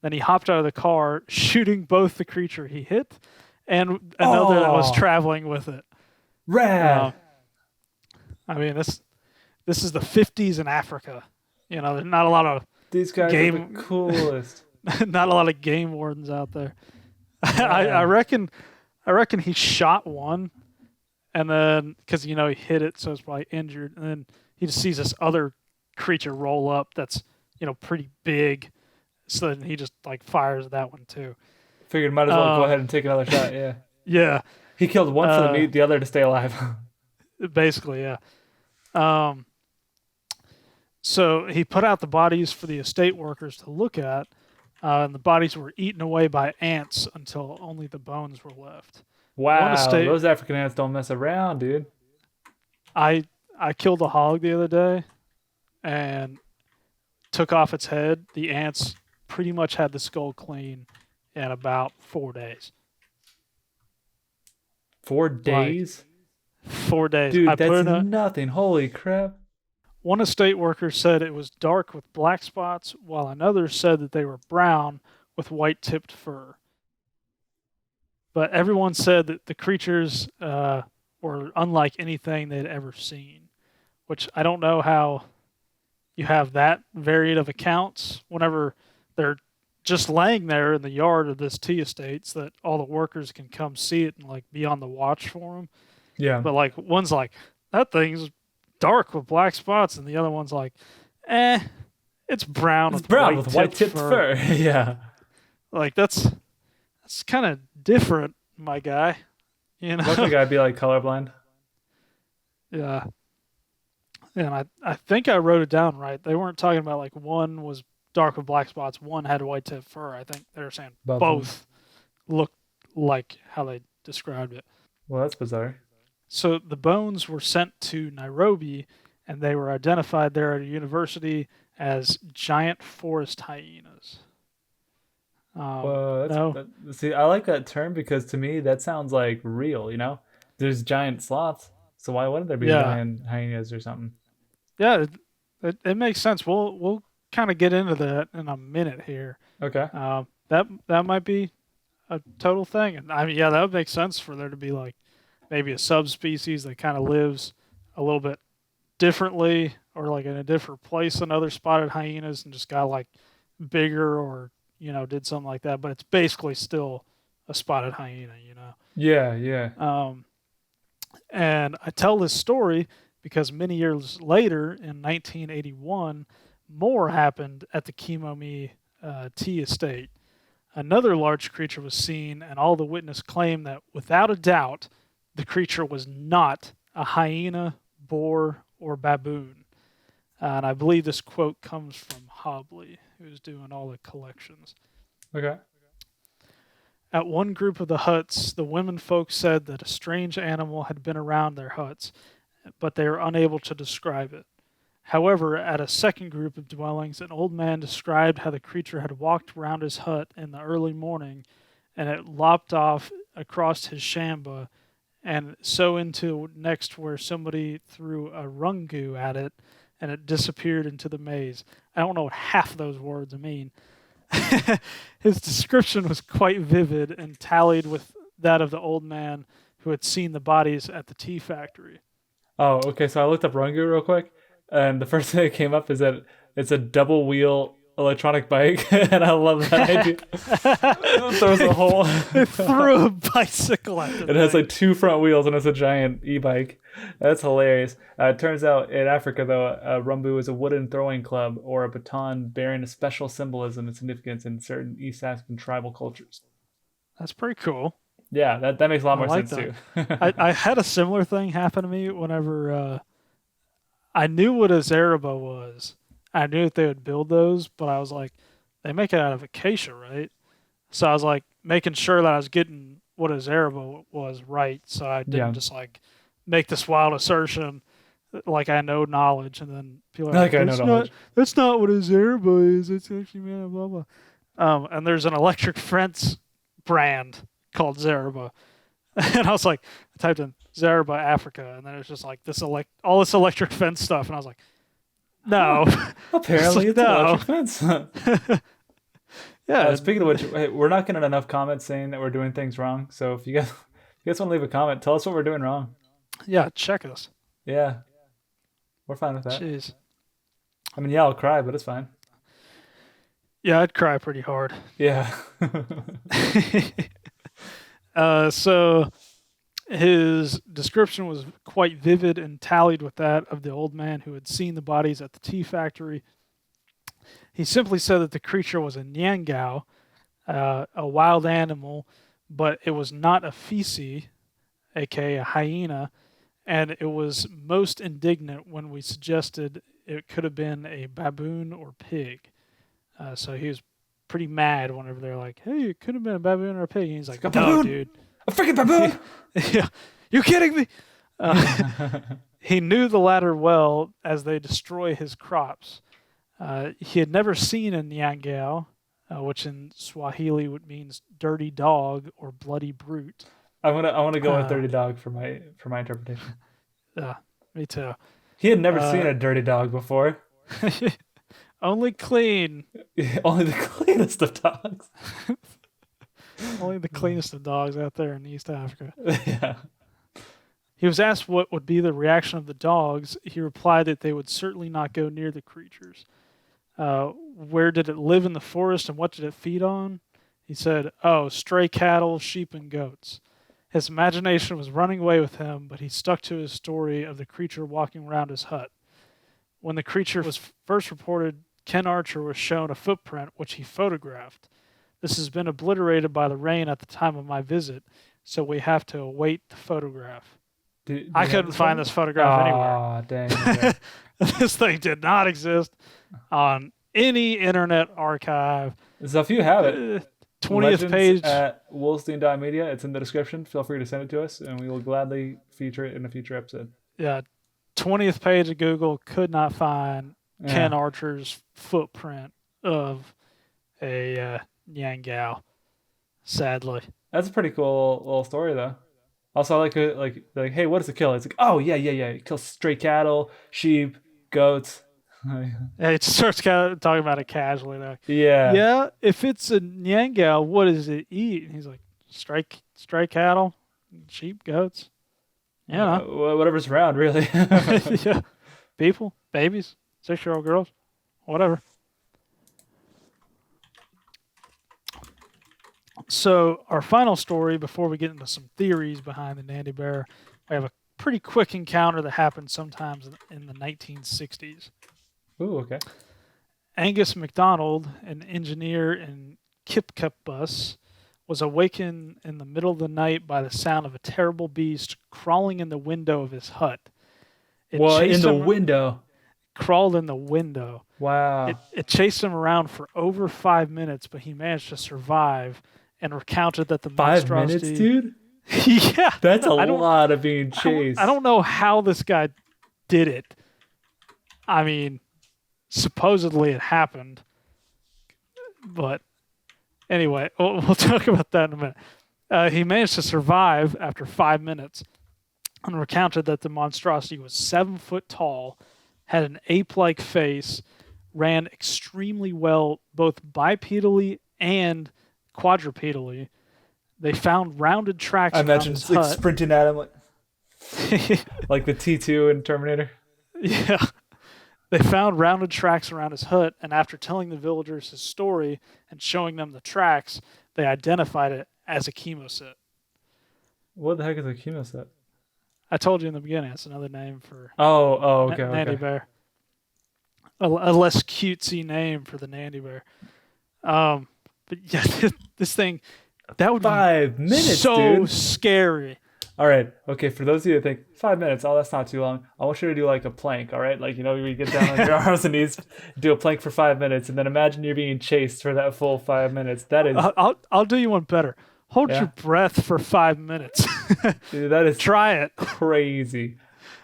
A: Then he hopped out of the car, shooting both the creature he hit and another that was traveling with it.
B: Rad.
A: I mean, this is the 50s in Africa. You know, there's not a lot of
B: These guys are the coolest.
A: not a lot of game wardens out there. I reckon he shot one, and then because he hit it, so it's probably injured, and then he just sees this other creature roll up that's pretty big, so then he just like fires that one too.
B: Figured might as well go ahead and take another shot. Yeah.
A: Yeah.
B: He killed one for the meat, the other to stay alive.
A: Basically, yeah. So he put out the bodies for the estate workers to look at, and the bodies were eaten away by ants until only the bones were left.
B: Wow, those African ants don't mess around, dude.
A: I killed a hog the other day and took off its head. The ants pretty much had the skull clean in about 4 days.
B: 4 days?
A: 4 days.
B: Dude, that's nothing. Holy crap.
A: One estate worker said it was dark with black spots, while another said that they were brown with white-tipped fur. But everyone said that the creatures were unlike anything they'd ever seen, which I don't know how you have that varied of accounts whenever they're just laying there in the yard of this tea estate so that all the workers can come see it and like be on the watch for them.
B: Yeah.
A: But like one's like, that thing's dark with black spots, and the other one's like, it's brown
B: It's
A: with
B: brown with white
A: tipped
B: tipped fur. Yeah.
A: Like that's kind of different, my guy.
B: What the guy be like colorblind?
A: Yeah. And I think I wrote it down right. They weren't talking about like one was dark with black spots, one had white tip fur. I think they were saying both looked like how they described it.
B: Well, that's bizarre.
A: So the bones were sent to Nairobi, and they were identified there at a university as giant forest hyenas.
B: Well, see, I like that term because to me that sounds like real. There's giant sloths, so why wouldn't there be giant hyenas or something?
A: Yeah, it makes sense. We'll kind of get into that in a minute here.
B: Okay.
A: That might be a total thing, and I mean, yeah, that would make sense for there to be like maybe a subspecies that kind of lives a little bit differently or like in a different place than other spotted hyenas and just got like bigger or did something like that. But it's basically still a spotted hyena.
B: Yeah, yeah.
A: And I tell this story because many years later, in 1981, more happened at the Kimomi tea estate. Another large creature was seen, and all the witnesses claimed that, without a doubt, the creature was not a hyena, boar, or baboon. And I believe this quote comes from Hobley, who's doing all the collections.
B: Okay.
A: At one group of the huts, the women folk said that a strange animal had been around their huts, but they were unable to describe it. However, at a second group of dwellings, an old man described how the creature had walked round his hut in the early morning, and it lopped off across his shamba, and so into next where somebody threw a rungu at it, and it disappeared into the maze. I don't know what half of those words mean. His description was quite vivid and tallied with that of the old man who had seen the bodies at the tea factory.
B: Oh, okay. So I looked up Rungu real quick, and the first thing that came up is that it's a double wheel electronic bike, and I love that idea. It throws a hole.
A: It threw a bicycle at
B: it has like two front wheels, and it's a giant e-bike. That's hilarious. It turns out in Africa, though, a rumbu is a wooden throwing club or a baton bearing a special symbolism and significance in certain East African tribal cultures.
A: That's pretty cool.
B: Yeah, that makes a lot more
A: like
B: sense
A: that.
B: too.
A: I had a similar thing happen to me whenever I knew what a zareba was. I knew that they would build those, but I was like, they make it out of acacia, right? So I was like making sure that I was getting what a zareba was right, so I didn't just like make this wild assertion like I know knowledge, and then people are like, that's not what a zareba is. It's actually blah blah blah. And there's an electric fence brand called Zareba. And I was like, I typed in Zareba Africa, and then it's just like all this electric fence stuff, and I was like, no.
B: Apparently it's an electric fence.
A: Yeah.
B: Speaking of which, hey, we're not getting enough comments saying that we're doing things wrong. So if you guys want to leave a comment, tell us what we're doing wrong.
A: Yeah, check us.
B: Yeah. We're fine with that.
A: Jeez.
B: I mean, yeah, I'll cry, but it's fine.
A: Yeah, I'd cry pretty hard.
B: Yeah.
A: So his description was quite vivid and tallied with that of the old man who had seen the bodies at the tea factory. He simply said that the creature was a nyangao, a wild animal, but it was not a fisi, aka a hyena, and it was most indignant when we suggested it could have been a baboon or pig. So he was pretty mad whenever they're like, hey, it could have been a baboon or a pig. And he's like, no, dude.
B: A freaking baboon!
A: Yeah, you kidding me? He knew the latter well, as they destroy his crops. He had never seen a nyangao, which in Swahili means dirty dog or bloody brute.
B: I want to go with dirty dog for my interpretation.
A: Yeah, me too.
B: He had never seen a dirty dog before.
A: Only clean.
B: Only the cleanest of dogs.
A: Only the cleanest of dogs out there in East Africa.
B: Yeah.
A: He was asked what would be the reaction of the dogs. He replied that they would certainly not go near the creatures. Where did it live in the forest and what did it feed on? He said, oh, stray cattle, sheep, and goats. His imagination was running away with him, but he stuck to his story of the creature walking around his hut. When the creature was first reported, Ken Archer was shown a footprint which he photographed. This has been obliterated by the rain at the time of my visit, so we have to await the photograph. I couldn't find this photograph anywhere.
B: Oh, dang. Okay.
A: This thing did not exist on any internet archive.
B: So if you have it,
A: 20th page
B: at Wohlstein.media, it's in the description. Feel free to send it to us, and we will gladly feature it in a future episode.
A: Yeah, 20th page of Google could not find Ken Archer's footprint of a Nyangao, sadly.
B: That's a pretty cool little story, though. Also, I like, hey, what does it kill? It's like, oh, yeah. It kills stray cattle, sheep, goats.
A: Yeah, it starts talking about it casually, though.
B: Yeah.
A: Yeah, if it's a Nyangao, what does it eat? And he's like, stray cattle, sheep, goats. Yeah.
B: Whatever's around, really.
A: Yeah. People, babies, 6-year-old girls, whatever. So our final story before we get into some theories behind the Nandi Bear, we have a pretty quick encounter that happened sometimes in the 1960s.
B: Ooh, okay.
A: Angus MacDonald, an engineer in Kipkipbus, was awakened in the middle of the night by the sound of a terrible beast crawling in the window of his hut.
B: Window?
A: Crawled in the window.
B: Wow.
A: It chased him around for over 5 minutes, but he managed to survive and recounted that the
B: 5
A: monstrosity...
B: minutes, dude?
A: Yeah.
B: That's a lot of being chased.
A: I don't know how this guy did it. I mean, supposedly it happened. But anyway, we'll talk about that in a minute. He managed to survive after 5 minutes and recounted that the monstrosity was 7 foot tall, had an ape-like face, ran extremely well both bipedally and quadrupedally. They found rounded tracks
B: I
A: around
B: imagine
A: his
B: it's like
A: hut.
B: sprinting at him like the T2 in Terminator.
A: Yeah. They found rounded tracks around his hut, and after telling the villagers his story and showing them the tracks, they identified it as a chemoset.
B: What the heck is a chemoset?
A: I told you in the beginning, it's another name for
B: okay.
A: Nandi Bear. A less cutesy name for the Nandi Bear. But yeah, this thing, that would
B: 5
A: be
B: minutes,
A: so
B: dude.
A: scary.
B: All right. Okay. For those of you that think 5 minutes, that's not too long. I want you to do like a plank. All right. Like, you get down on your arms and knees, do a plank for 5 minutes, and then imagine you're being chased for that full 5 minutes. That is.
A: I'll do you one better. Hold your breath for 5 minutes.
B: Dude, that is
A: Try it.
B: crazy.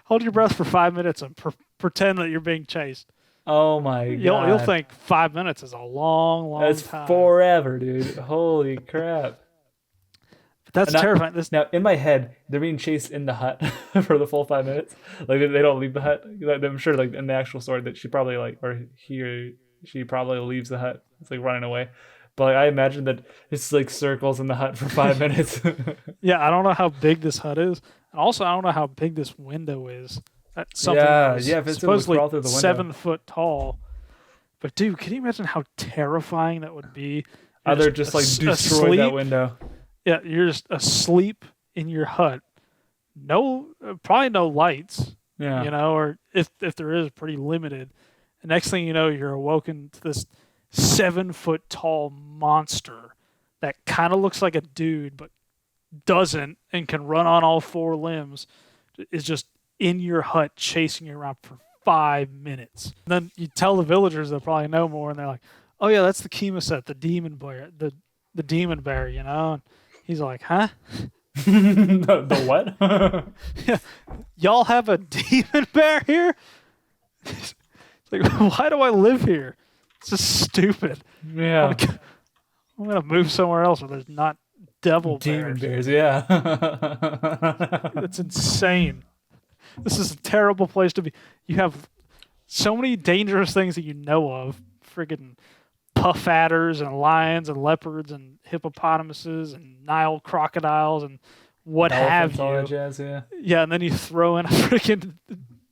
A: Hold your breath for 5 minutes and pretend that you're being chased.
B: Oh my god.
A: You'll think 5 minutes is a long time.
B: That's forever, dude. Holy crap.
A: But that's terrifying.
B: Now, in my head, they're being chased in the hut for the full 5 minutes. Like, they don't leave the hut. I'm sure, like, in the actual story that she probably, like, or she probably leaves the hut. It's like running away. But like, I imagine that it's like circles in the hut for 5 minutes.
A: Yeah, I don't know how big this hut is. And also, I don't know how big this window is. That's something
B: if it's
A: supposedly
B: crawl through the window.
A: 7 foot tall. But dude, can you imagine how terrifying that would be?
B: Either just like destroy that window.
A: Yeah, you're just asleep in your hut. Probably no lights.
B: Yeah.
A: Or if there is, pretty limited. The next thing you know, you're awoken to this 7 foot tall monster that kind of looks like a dude, but doesn't, and can run on all 4 limbs. Is just in your hut chasing you around for 5 minutes. And then you tell the villagers, they'll probably know more, and they're like, "Oh yeah, that's the chemoset, the demon bear, the demon bear." And he's like, "Huh?
B: the what?
A: Yeah, y'all have a demon bear here?" It's like, why do I live here? It's just stupid.
B: Yeah.
A: I'm gonna move somewhere else where there's not devil
B: demon
A: bears.
B: bears. Yeah.
A: That's insane. This is a terrible place to be. You have so many dangerous things that you know of. Friggin' puff adders and lions and leopards and hippopotamuses and Nile crocodiles and what have
B: Dolphins, all that
A: you.
B: jazz, yeah.
A: Yeah, and then you throw in a freaking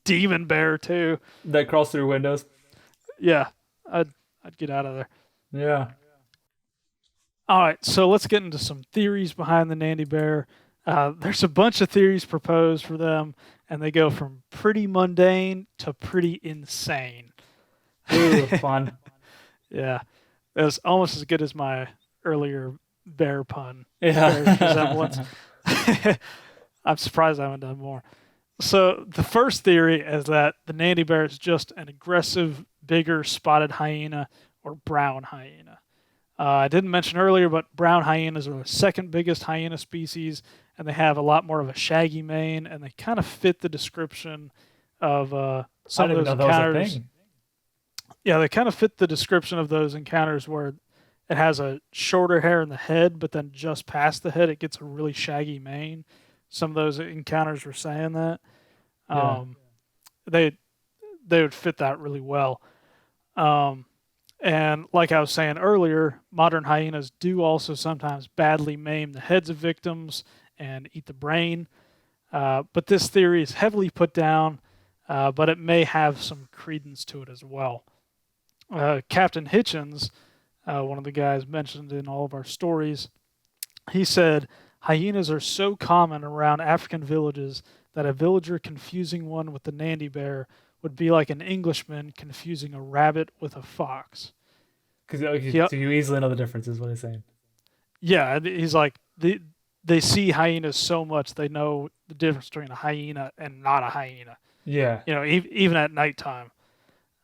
A: demon bear too.
B: That crawls through windows.
A: Yeah, I'd get out of there.
B: Yeah.
A: All right, so let's get into some theories behind the Nandi Bear. There's a bunch of theories proposed for them, and they go from pretty mundane to pretty insane.
B: Ooh, fun.
A: Yeah, it was almost as good as my earlier bear pun.
B: Yeah.
A: Bear resemblance. I'm surprised I haven't done more. So the first theory is that the Nandi Bear is just an aggressive, bigger spotted hyena or brown hyena. I didn't mention earlier, but brown hyenas are the second biggest hyena species, and they have a lot more of a shaggy mane, and they kind of fit the description of some of those encounters. Yeah, they kind of fit the description of those encounters where it has a shorter hair in the head, but then just past the head, it gets a really shaggy mane. Some of those encounters were saying that. They would fit that really well. And like I was saying earlier, modern hyenas do also sometimes badly maim the heads of victims and eat the brain. But this theory is heavily put down, but it may have some credence to it as well. Captain Hitchens, one of the guys mentioned in all of our stories, he said, hyenas are so common around African villages that a villager confusing one with the Nandi Bear would be like an Englishman confusing a rabbit with a fox.
B: So you easily know the difference, is what he's saying.
A: Yeah, he's like, they see hyenas so much they know the difference between a hyena and not a hyena.
B: Yeah.
A: You know, even at nighttime.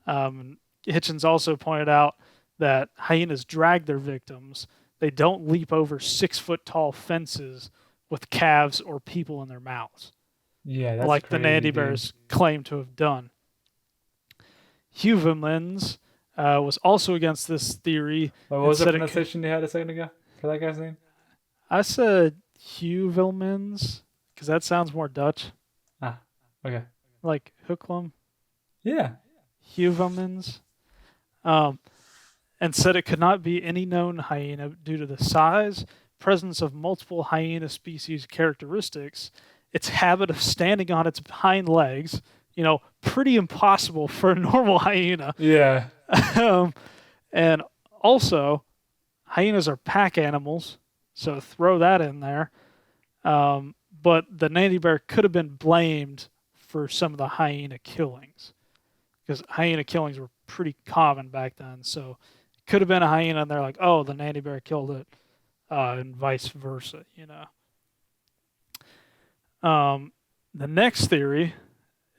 A: Hitchens also pointed out that hyenas drag their victims. They don't leap over 6-foot-tall fences with calves or people in their mouths.
B: Yeah, that's
A: like
B: crazy,
A: the Nandi Bears claim to have done. Heuvelmans was also against this theory.
B: What was the pronunciation you had a second ago for that guy's name?
A: I said Heuvelmans because that sounds more Dutch.
B: Ah, okay.
A: Like Hoeklam.
B: Yeah.
A: Heuvelmans. And said it could not be any known hyena due to the size, presence of multiple hyena species characteristics, its habit of standing on its hind legs, pretty impossible for a normal hyena.
B: Yeah.
A: And also, hyenas are pack animals, so throw that in there. But the Nandi Bear could have been blamed for some of the hyena killings, because hyena killings were pretty common back then. So it could have been a hyena, and they're like, "Oh, the Nandi Bear killed it," and vice versa. The next theory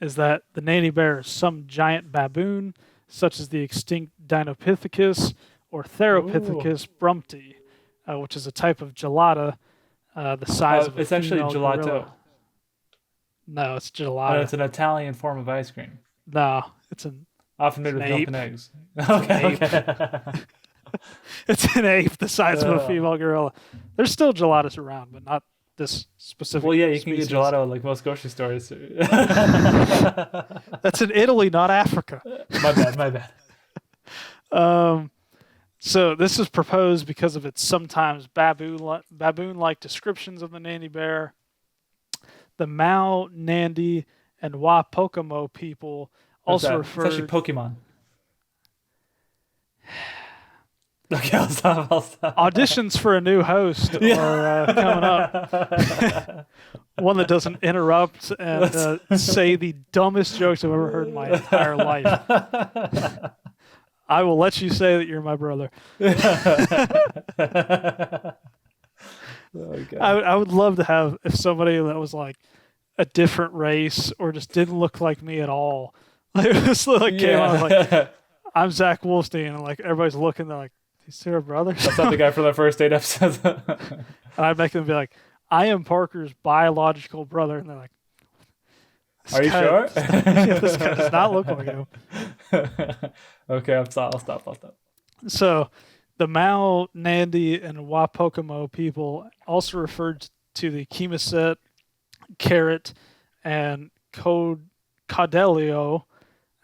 A: is that the Nandi Bear is some giant baboon, such as the extinct Dinopithecus or Theropithecus brumpti, which is a type of gelada the size of a
B: it's actually gelato.
A: Gorilla. No, it's gelato.
B: It's an Italian form of ice cream.
A: No, it's
B: often made with milk and eggs.
A: Okay. It's an ape the size of a female gorilla. There's still gelatos around, but not this specific.
B: Well, yeah, you can get gelato at like most grocery stores.
A: That's in Italy, not Africa.
B: My bad.
A: So this is proposed because of its sometimes baboon-like descriptions of the Nandi Bear. The Mao, Nandi, and Wapokomo people also refer.
B: It's actually Pokemon. Okay, I'll stop.
A: Auditions for a new host are coming up. One that doesn't interrupt and say the dumbest jokes I've ever heard in my entire life. I will let you say that you're my brother. I would love to have if somebody that was like a different race or just didn't look like me at all. Like, it was like came on like, I'm Zac Wohlstein, and like everybody's looking, they're like, "These two are brothers."
B: That's not the guy from the first 8 episodes.
A: And I'd make them be like, "I am Parker's biological brother," and they're like,
B: "Are you sure?"
A: This guy does not look like him.
B: Okay, I'll stop.
A: So, the Mao, Nandi, and Wapokomo people also referred to the Chemiset, Carrot, and Caudelio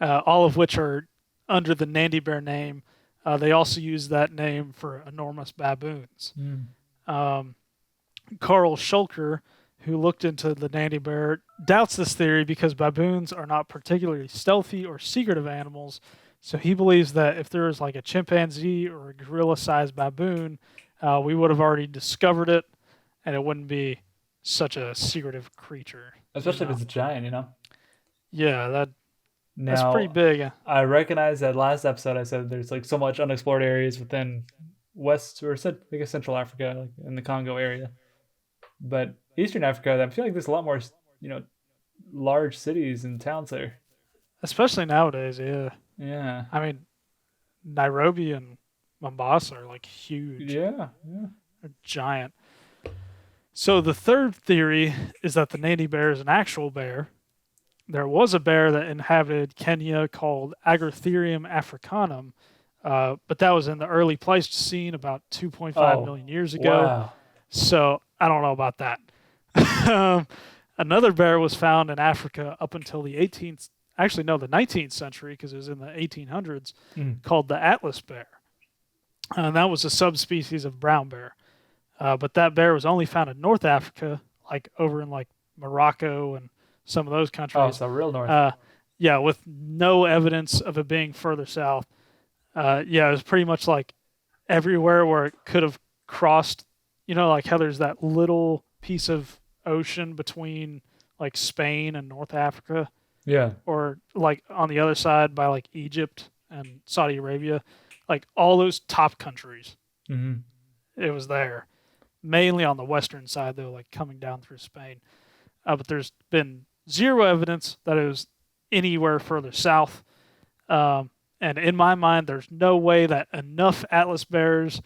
A: all of which are under the Nandi Bear name. They also use that name for enormous baboons.
B: Mm.
A: Um, Carl Schulker, who looked into the Nandi Bear, doubts this theory because baboons are not particularly stealthy or secretive animals. So he believes that if there was like a chimpanzee or a gorilla-sized baboon, we would have already discovered it, and it wouldn't be such a secretive creature.
B: Especially if it's a giant,
A: Yeah, that's pretty
B: Now,
A: big.
B: I recognize that last episode I said there's like so much unexplored areas within West or I guess Central Africa, like in the Congo area. But Eastern Africa, I feel like there's a lot more, you know, large cities and towns there.
A: Especially nowadays. Yeah,
B: Yeah.
A: I mean Nairobi and Mombasa are like huge,
B: Yeah. Yeah.
A: they're giant. So the third theory is that the Nandi bear is an actual bear. There was a bear that inhabited Kenya called Agrotherium africanum, but that was in the early Pleistocene, about 2.5
B: Oh,
A: million years ago.
B: wow.
A: So I don't know about that. um, Another bear was found in Africa up until the 18th, actually no, the 19th century, because it was in the 1800s,
B: Mm.
A: called the Atlas bear. And that was a subspecies of brown bear. But that bear was only found in North Africa, like over in like Morocco and some of those
B: Oh,
A: countries.
B: so real north.
A: Yeah, with no evidence of it being further south. Yeah, it was pretty much like everywhere where it could have crossed. You know, like how there's that little piece of ocean between like Spain and North Africa,
B: Yeah.
A: or like on the other side by like Egypt and Saudi Arabia, like all those top countries.
B: Hmm.
A: It was there, mainly on the western side though, like coming down through Spain. But there's been zero evidence that it was anywhere further south. And in my mind, there's no way that enough Atlas bears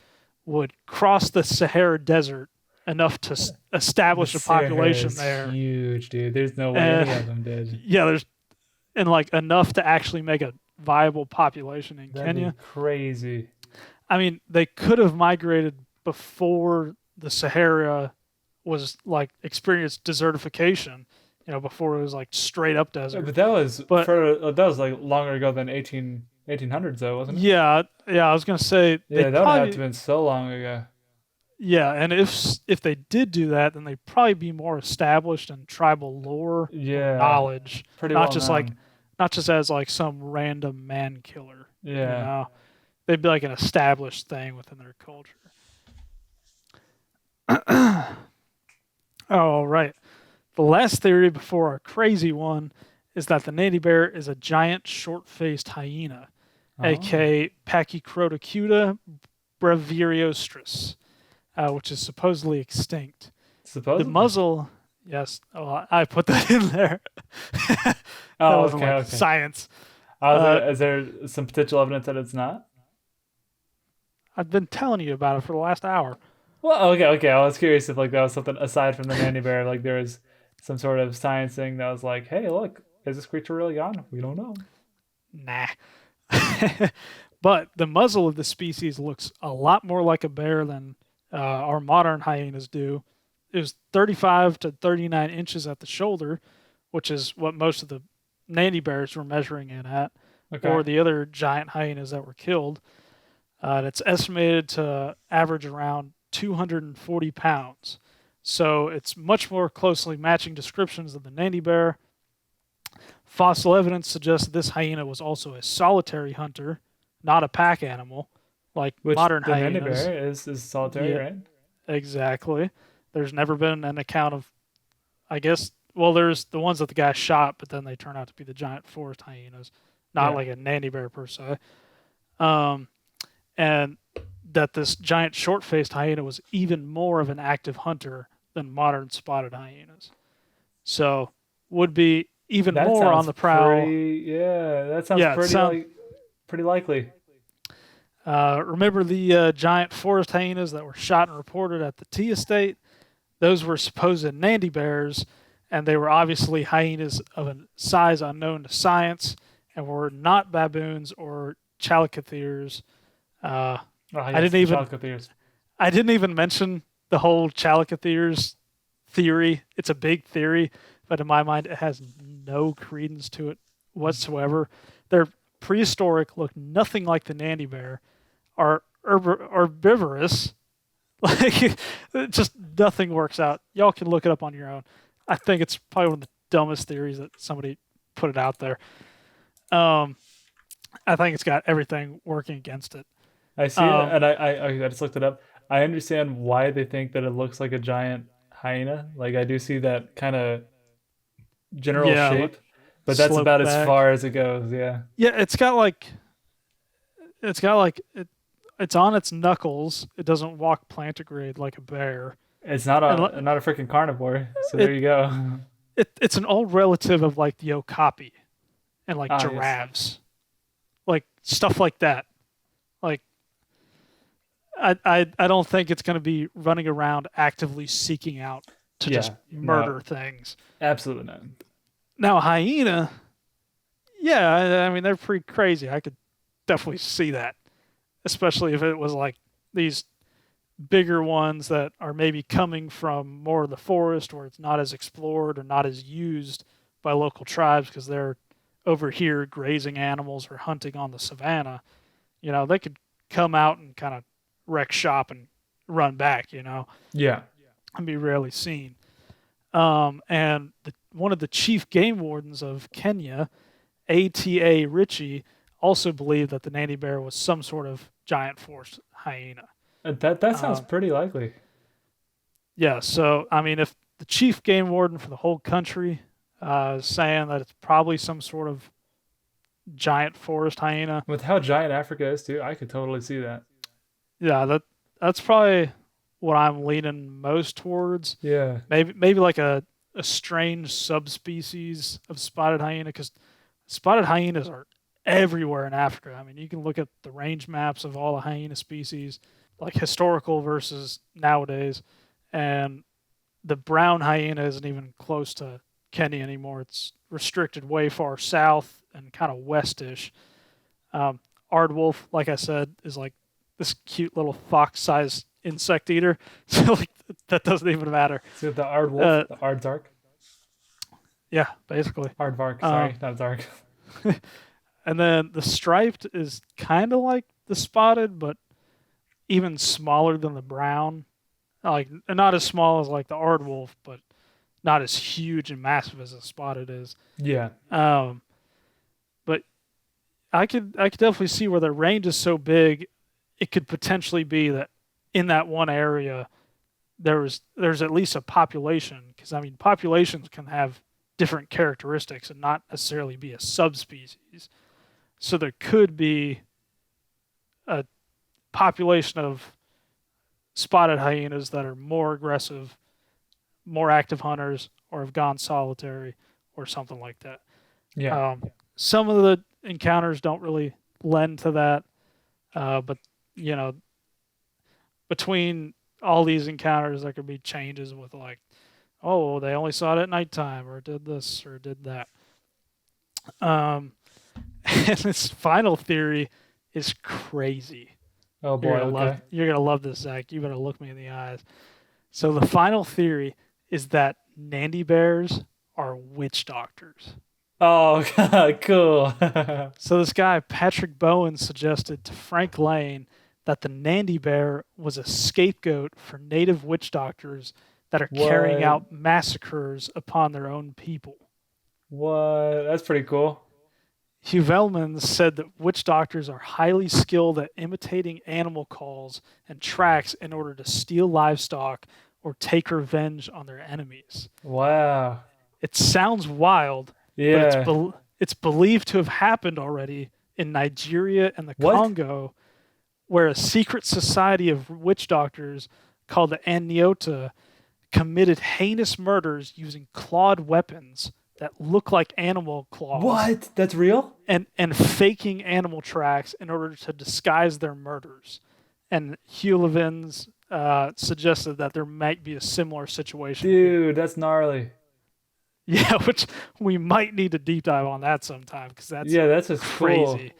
A: would cross the Sahara Desert enough to establish
B: The
A: a population
B: Sahara is
A: there.
B: huge, dude. There's no way any
A: Uh,
B: of them did.
A: yeah, there's and like enough to actually make a viable population in
B: That'd
A: Kenya.
B: be crazy.
A: I mean, they could have migrated before the Sahara was like experienced desertification, before it was like straight up
B: Yeah,
A: desert.
B: but that was
A: But
B: that was like longer ago than 1800s though, wasn't it?
A: yeah, I was gonna say
B: Yeah,
A: they'd
B: that would have to
A: probably
B: have been so long ago.
A: yeah, and if they did do that, then they'd probably be more established in tribal lore or
B: Yeah,
A: knowledge,
B: pretty
A: not
B: well
A: just like
B: known.
A: not just as like some random man killer.
B: Yeah.
A: They'd be like an established thing within their culture. Oh, right. The last theory before our crazy one is that the Nandi bear is a giant short-faced hyena,
B: Oh,
A: aka Pachycrotocuta brevirostris, which is supposedly extinct. The
B: supposedly.
A: muzzle, yes, oh, I put that in there. That
B: Oh,
A: wasn't
B: okay,
A: like
B: okay.
A: science. Uh,
B: Is there some potential evidence that it's not?
A: I've been telling you about it for the last hour.
B: Well, okay, okay. I was curious if like that was something aside from the Nandi bear, like there was some sort of science thing that was like, hey, look, is this creature really gone? We don't know.
A: Nah. But the muzzle of the species looks a lot more like a bear than our modern hyenas do. It was 35 to 39 inches at the shoulder, which is what most of the Nandi bears were measuring in at,
B: Okay.
A: or the other giant hyenas that were killed. And it's estimated to average around 240 pounds. So it's much more closely matching descriptions of the Nandi bear. Fossil evidence suggests that this hyena was also a solitary hunter, not a pack animal, like
B: Which
A: modern
B: the Nandi
A: hyenas.
B: bear is solitary,
A: Yeah,
B: right?
A: exactly. There's never been an account of, I guess, well, there's the ones that the guy shot, but then they turn out to be the giant forest hyenas, not
B: Yeah.
A: like a Nandi bear per se. Um, and that this giant short-faced hyena was even more of an active hunter than modern spotted hyenas. So would be even
B: That
A: more on
B: sounds
A: the prowl.
B: pretty. Yeah, that sounds
A: Yeah, it sounds.
B: pretty likely.
A: Remember the giant forest hyenas that were shot and reported at the tea estate? Those were supposed Nandi bears, and they were obviously hyenas of a size unknown to science, and were not baboons or chalicotheres. Uh,
B: Oh
A: I
B: yes,
A: didn't
B: the
A: even
B: Chalcotheres.
A: I didn't even mention the whole chalicotheres theory. It's a big theory, but in my mind, it has no credence to it whatsoever. They're prehistoric, look nothing like the Nandi Bear, are herbivorous. Like, just nothing works out. Y'all can look it up on your own. I think it's probably one of the dumbest theories that somebody put it out there. I think it's got everything working against it.
B: I see it,
A: Um,
B: and I just looked it up. I understand why they think that it looks like a giant hyena. Like I do see that kind of general
A: yeah,
B: shape, but that's
A: slope
B: about as
A: back.
B: far as it goes. Yeah,
A: Yeah, it's on its knuckles. It doesn't walk plantigrade like a bear,
B: it's not
A: and
B: a freaking carnivore. So there
A: it,
B: you go.
A: it's an old relative of like the okapi and like
B: Ah, yes.
A: giraffes, like stuff like that. Like I don't think it's going to be running around actively seeking out to just
B: Yeah. No,
A: murder things.
B: absolutely not.
A: Now, a hyena, yeah, I mean, they're pretty crazy. I could definitely see that, especially if it was like these bigger ones that are maybe coming from more of the forest where it's not as explored or not as used by local tribes because they're over here grazing animals or hunting on the savannah. They could come out and kind of wreck shop and run back,
B: Yeah.
A: and be rarely seen. And one of the chief game wardens of Kenya, ATA Ritchie, also believed that the Nandi Bear was some sort of giant forest hyena.
B: That sounds
A: Um,
B: pretty likely.
A: yeah, so I mean, if the chief game warden for the whole country is saying that it's probably some sort of giant forest hyena,
B: With how giant Africa is too, I could totally see that.
A: yeah, that's probably what I'm leaning most towards.
B: Yeah.
A: Maybe like a strange subspecies of spotted hyena because spotted hyenas are everywhere in Africa. I mean, you can look at the range maps of all the hyena species, like historical versus nowadays, and the brown hyena isn't even close to Kenya anymore. It's restricted way far south and kind of westish. Um, Aardwolf, like I said, is like this cute little fox-sized insect eater. So like that doesn't even matter.
B: So the Aardwolf,
A: Uh,
B: the Aardvark,
A: yeah, basically.
B: Aardvark.
A: Um,
B: Sorry, not Zark.
A: and then the striped is kind of like the spotted, but even smaller than the brown. Like not as small as like the aardwolf, but not as huge and massive as the spotted is.
B: Yeah.
A: Um, but I could definitely see where their range is so big, it could potentially be that in that one area there's at least a population because I mean populations can have different characteristics and not necessarily be a subspecies. So there could be a population of spotted hyenas that are more aggressive, more active hunters, or have gone solitary, or something like that.
B: Yeah.
A: Some of the encounters don't really lend to that, but you know, between all these encounters, there could be changes with like, oh, they only saw it at nighttime, or did this, or did that. Um, and this final theory is crazy.
B: Oh boy. Okay.
A: You're gonna love this, Zach. You better look me in the eyes. So the final theory is that Nandi bears are witch doctors.
B: Oh, cool.
A: So this guy Patrick Bowen suggested to Frank Lane that the Nandi bear was a scapegoat for native witch doctors that are carrying
B: What?
A: out massacres upon their own people.
B: What? That's pretty cool.
A: Hugh Velman said that witch doctors are highly skilled at imitating animal calls and tracks in order to steal livestock or take revenge on their enemies.
B: Wow.
A: It sounds wild, but
B: Yeah.
A: it's believed to have happened already in Nigeria and the
B: What?
A: Congo, where a secret society of witch doctors called the Aniota committed heinous murders using clawed weapons that look like animal claws
B: What? That's real?
A: and faking animal tracks in order to disguise their murders. And Hugh Levins suggested that there might be a similar situation here.
B: Dude, that's gnarly.
A: Yeah, which we might need to deep dive on that sometime because that's
B: Yeah, that's just cool.
A: crazy.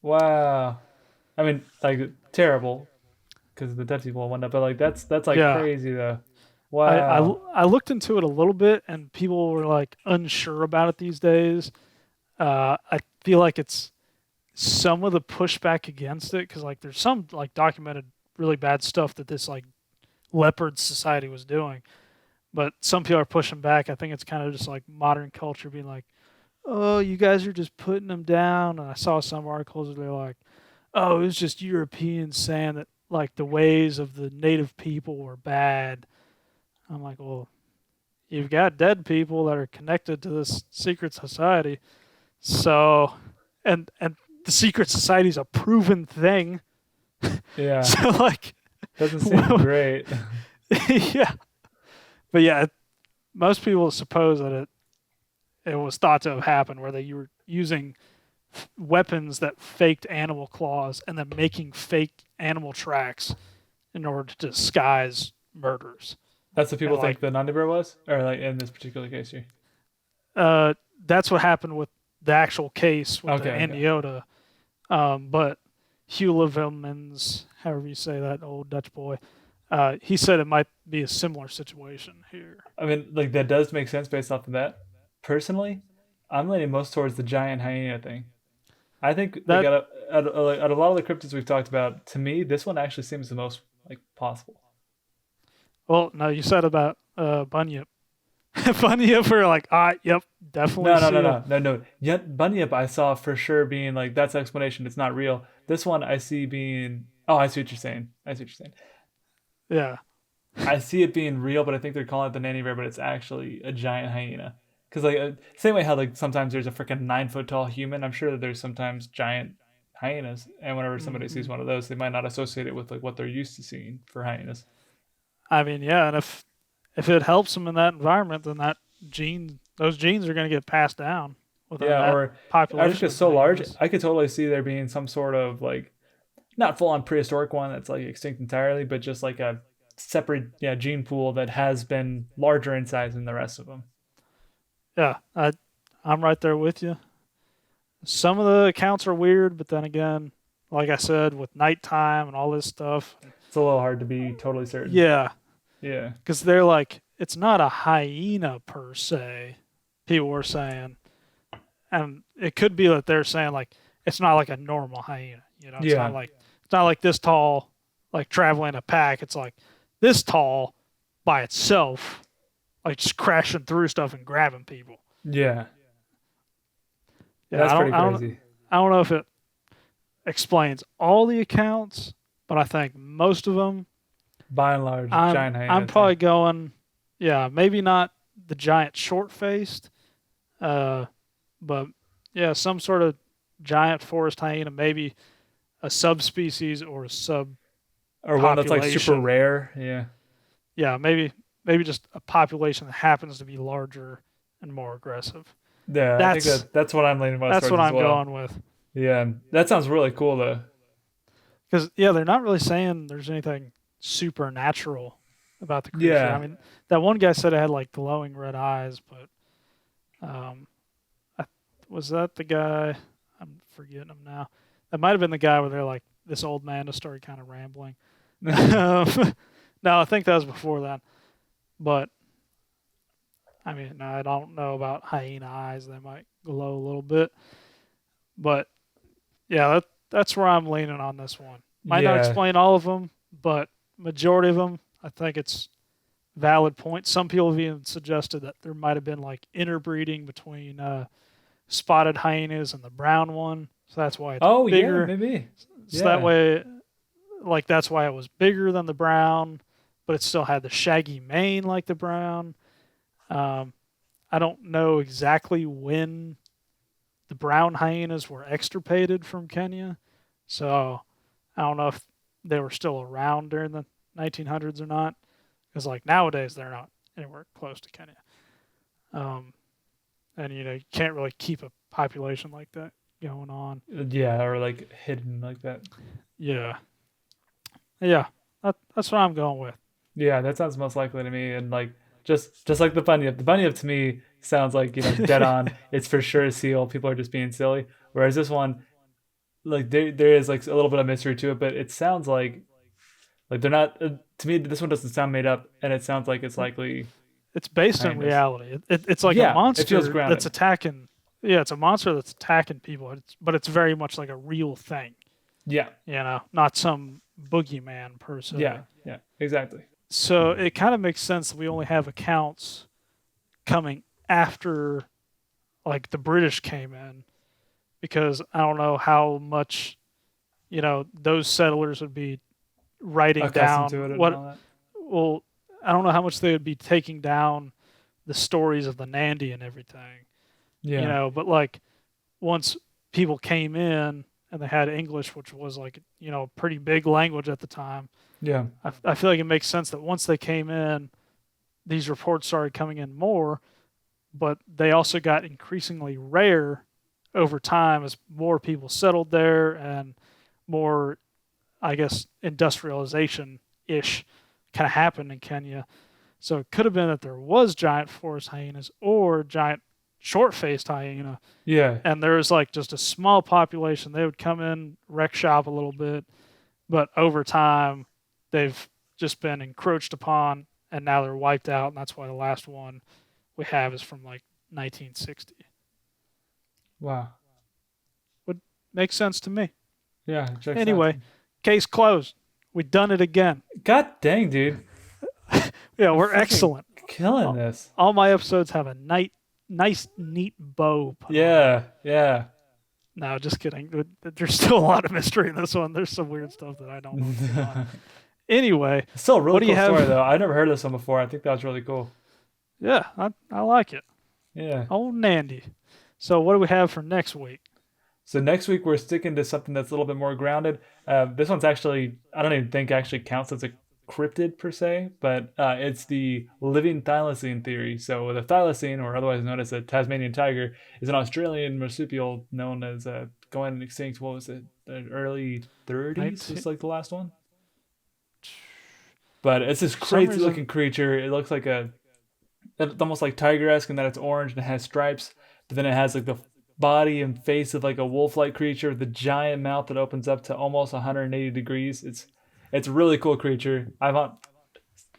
B: Wow. I mean, like terrible because the dead people went up, but like that's like
A: Yeah,
B: crazy though.
A: I, I
B: Wow.
A: I looked into it a little bit, and people were like unsure about it these days. I feel like it's some of the pushback against it because like there's some like documented really bad stuff that this like leopard society was doing, but some people are pushing back. I think it's kind of just like modern culture being like, oh, you guys are just putting them down. And I saw some articles where they're like, oh, it was just Europeans saying that like the ways of the native people were bad. I'm like, well, you've got dead people that are connected to this secret society. So, and the secret society is a proven thing.
B: Yeah,
A: So like,
B: doesn't seem great.
A: yeah, but yeah, most people suppose that it was thought to have happened where they were using weapons that faked animal claws and then making fake animal tracks in order to disguise murders.
B: That's what people
A: And
B: think
A: like,
B: the Nandi Bear was, or like in this particular case here.
A: uh, that's what happened with the actual case with the
B: Okay, okay.
A: Andiota. But Hugh Levelmans, however you say that, old Dutch boy, he said it might be a similar situation here.
B: I mean, like that does make sense based off of that. Personally, I'm leaning most towards the giant hyena thing. I think like
A: That
B: out of a lot of the cryptids we've talked about, to me, this one actually seems the most like possible.
A: well, no, you said about Bunyip. Bunyip, we're like, yep, definitely
B: No, no, no,
A: seal.
B: no, no, no. Yet Bunyip, I saw for sure being like that's explanation. It's not real. This one I see being. Oh, I see what you're saying. I see what you're saying.
A: Yeah,
B: I see it being real, but I think they're calling it the nanny bear, but it's actually a giant hyena. Because like same way how like sometimes there's a freaking 9 foot tall human. I'm sure that there's sometimes giant hyenas, and whenever somebody sees
A: hmm
B: one of those, they might not associate it with like what they're used to seeing for hyenas.
A: I mean, yeah, and if it helps them in that environment, then those genes are going to get passed down within
B: Yeah,
A: that
B: or
A: population
B: Africa's
A: of
B: so large,
A: hyenas.
B: I could totally see there being some sort of like not full on prehistoric one that's like extinct entirely, but just like a separate gene pool that has been larger in size than the rest of them.
A: Yeah, I'm right there with you. Some of the accounts are weird, but then again, like I said, with nighttime and all this stuff,
B: It's a little hard to be totally certain.
A: yeah,
B: Yeah.
A: because they're like, it's not a hyena per se. People were saying, and it could be that they're saying like it's not like a normal hyena. You know,
B: Yeah.
A: it's not like this tall, like traveling a pack. It's like this tall by itself, like just crashing through stuff and grabbing people.
B: Yeah.
A: Yeah,
B: That's pretty crazy.
A: I don't know if it explains all the accounts, but I think most of them.
B: By and large, giant
A: I'm
B: hyenas. Yeah.
A: probably going, yeah, maybe not the giant short faced, uh, but yeah, some sort of giant forest hyena, maybe a subspecies or a
B: Or one that's like super
A: subpopulation.
B: rare. Yeah.
A: Yeah, maybe just a population that happens to be larger and more aggressive.
B: Yeah, I think
A: That's
B: that's what I'm leaning most
A: that's
B: towards
A: what
B: as
A: I'm
B: well.
A: going with.
B: Yeah. That sounds really cool though.
A: Because yeah, they're not really saying there's anything supernatural about the creature. I
B: Yeah.
A: mean, that one guy said it had like glowing red eyes, but I, was that the guy? I'm forgetting him now. That might have been the guy where they're like, this old man just started kind of rambling. No, I think that was before that. But I mean, I don't know about hyena eyes. They might glow a little bit, but yeah, that's where I'm leaning on this one. Might not
B: Yeah.
A: explain all of them, but majority of them, I think it's valid points. Some people have even suggested that there might have been like interbreeding between spotted hyenas and the brown one, so that's why it's
B: Oh yeah,
A: bigger.
B: maybe.
A: So that
B: Yeah.
A: way, like that's why it was bigger than the brown, but it still had the shaggy mane like the brown. Um, I don't know exactly when the brown hyenas were extirpated from Kenya, so I don't know if they were still around during the 1900s or not. Because like nowadays they're not anywhere close to Kenya, um, and you can't really keep a population like that going on.
B: Yeah, or like hidden like that.
A: Yeah, yeah, that's what I'm going with.
B: Yeah, that sounds most likely to me. And like just like the bunyip. The bunyip to me sounds like, dead on. It's for sure a seal. People are just being silly. Whereas this one, like there is like a little bit of mystery to it, but it sounds like they're not to me this one doesn't sound made up and it sounds like it's likely
A: It's based in
B: hyenas.
A: reality. It's like a
B: Yeah, it feels
A: monster that's
B: grounded.
A: attacking. Yeah, it's a monster that's attacking people, but it's very much like a real thing.
B: Yeah.
A: Not some boogeyman per se.
B: Yeah. Yeah. Exactly.
A: So it kind of makes sense that we only have accounts coming after like the British came in, because I don't know how much those settlers would be writing
B: Accustomed to it
A: down
B: and all that.
A: well, I don't know how much they would be taking down the stories of the Nandi and everything.
B: Yeah.
A: But like once people came in and they had English, which was like a pretty big language at the time.
B: Yeah.
A: I feel like it makes sense that once they came in, these reports started coming in more, but they also got increasingly rare over time as more people settled there and more, I guess, industrialization ish kind of happened in Kenya. So it could have been that there was giant forest hyenas or giant short-faced hyena,
B: Yeah.
A: and there was like just a small population. They would come in, wreck shop a little bit, but over time they've just been encroached upon, and now they're wiped out. And that's why the last one we have is from like 1960.
B: Wow.
A: Would make sense to me.
B: Yeah.
A: Anyway, case closed. We've done it again.
B: God dang, dude.
A: Yeah, we're excellent.
B: Killing this.
A: All my episodes have a nice, neat bow.
B: Yeah. Yeah.
A: No, just kidding. There's still a lot of mystery in this one. There's some weird stuff that I don't know. Anyway,
B: It's still a really cool story,
A: have?
B: though. I never heard of this one before. I think that was really cool.
A: Yeah, I like it.
B: Yeah.
A: Old Nandi. So what do we have for next week?
B: So next week we're sticking to something that's a little bit more grounded. This one's actually, I don't even think actually counts as a cryptid per se, but it's the living thylacine theory. So the thylacine, or otherwise known as the Tasmanian tiger, is an Australian marsupial known as going extinct. What was it? The early 30s was like the last one. But it's this crazy looking creature. It looks like it's almost like tiger-esque in that it's orange and it has stripes, but then it has like the body and face of like a wolf-like creature with a giant mouth that opens up to almost 180 degrees. It's a really cool creature. I'm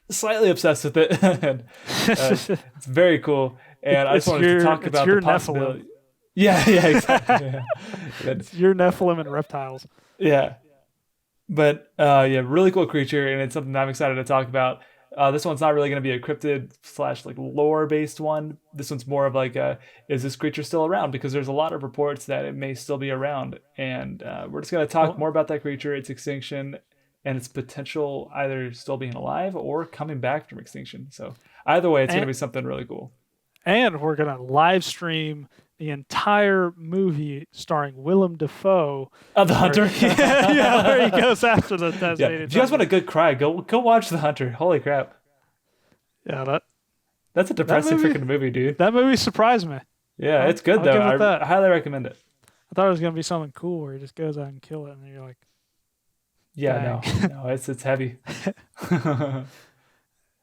B: slightly obsessed with it. And, it's very cool. And I just wanted to talk about the possibility.
A: Nephilim.
B: Yeah, exactly. Yeah.
A: It's your Nephilim and reptiles.
B: Yeah. But yeah, really cool creature, and it's something I'm excited to talk about. This one's not really going to be a cryptid / like lore based one. This one's more of like is this creature still around? Because there's a lot of reports that it may still be around, and we're just going to talk more about that creature, its extinction, and its potential either still being alive or coming back from extinction. So either way, it's going to be something really cool.
A: And we're going to live stream the entire movie starring Willem Dafoe.
B: The Hunter?
A: Where he goes after the Tasmanian tiger.
B: If you guys want a good cry, go watch The Hunter. Holy crap.
A: Yeah,
B: that's a depressing freaking movie, dude.
A: That movie surprised me.
B: Yeah, it's good, though. I highly recommend it.
A: I thought it was going to be something cool where he just goes out and kill it, and you're like,
B: yeah, no, it's heavy.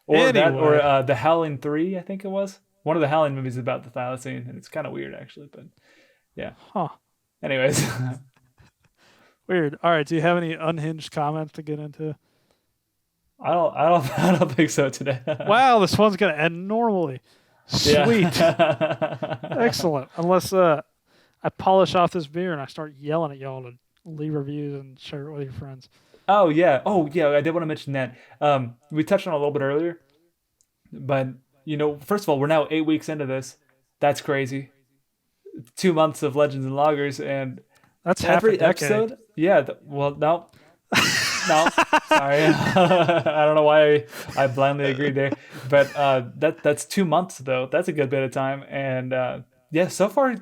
A: Anyway.
B: The Howling 3, I think it was. One of the Howling movies is about the thylacine, and it's kind of weird, actually, but yeah.
A: Huh.
B: Anyways.
A: Weird. All right, do you have any unhinged comments to get into?
B: I don't think so today.
A: Wow, this one's going to end normally. Sweet.
B: Yeah.
A: Excellent. Unless I polish off this beer and I start yelling at y'all to leave reviews and share it with your friends.
B: Oh, yeah. I did want to mention that. We touched on it a little bit earlier, but first of all, we're now 8 weeks into this. That's crazy. 2 months of Legends and Loggers, and
A: that's every
B: episode. Yeah. No. No. Sorry. I don't know why I blindly agreed there, but that's 2 months though. That's a good bit of time, and yeah, so far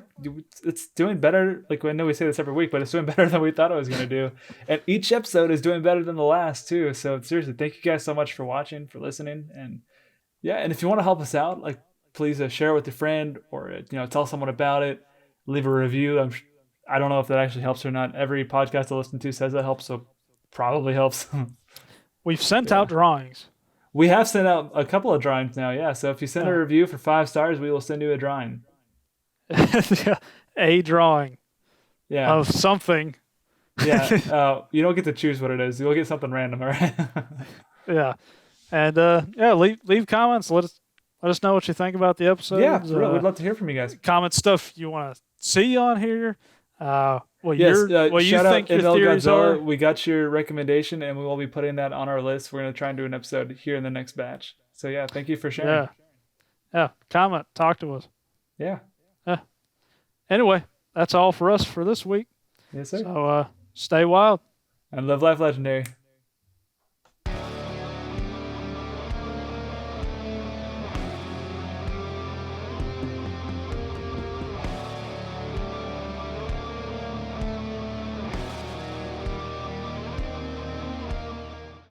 B: it's doing better. Like, I know we say this every week, but it's doing better than we thought it was going to do, and each episode is doing better than the last too. So seriously, thank you guys so much for watching, for listening, and. Yeah, and if you want to help us out, like, please share it with a friend, or tell someone about it. Leave a review. I don't know if that actually helps or not. Every podcast I listen to says that helps, so probably helps.
A: We've sent out drawings.
B: We have sent out a couple of drawings now. Yeah, so if you send a review for 5 stars, we will send you a drawing.
A: A drawing.
B: Yeah.
A: Of something.
B: Yeah. You don't get to choose what it is. You'll get something random, all right?
A: Yeah. And leave comments. Let Let us know what you think about the episodes.
B: Yeah, for real. We'd love to hear from you guys.
A: Comment stuff you want to see on here. What
B: Yes,
A: you
B: shout
A: think
B: out
A: your
B: ML
A: theories
B: Godzilla.
A: are.
B: We got your recommendation, and we will be putting that on our list. We're going to try and do an episode here in the next batch. So yeah, thank you for sharing.
A: Yeah. Comment. Talk to us.
B: Yeah.
A: Anyway, that's all for us for this week.
B: Yes, sir.
A: So stay wild.
B: And live life legendary.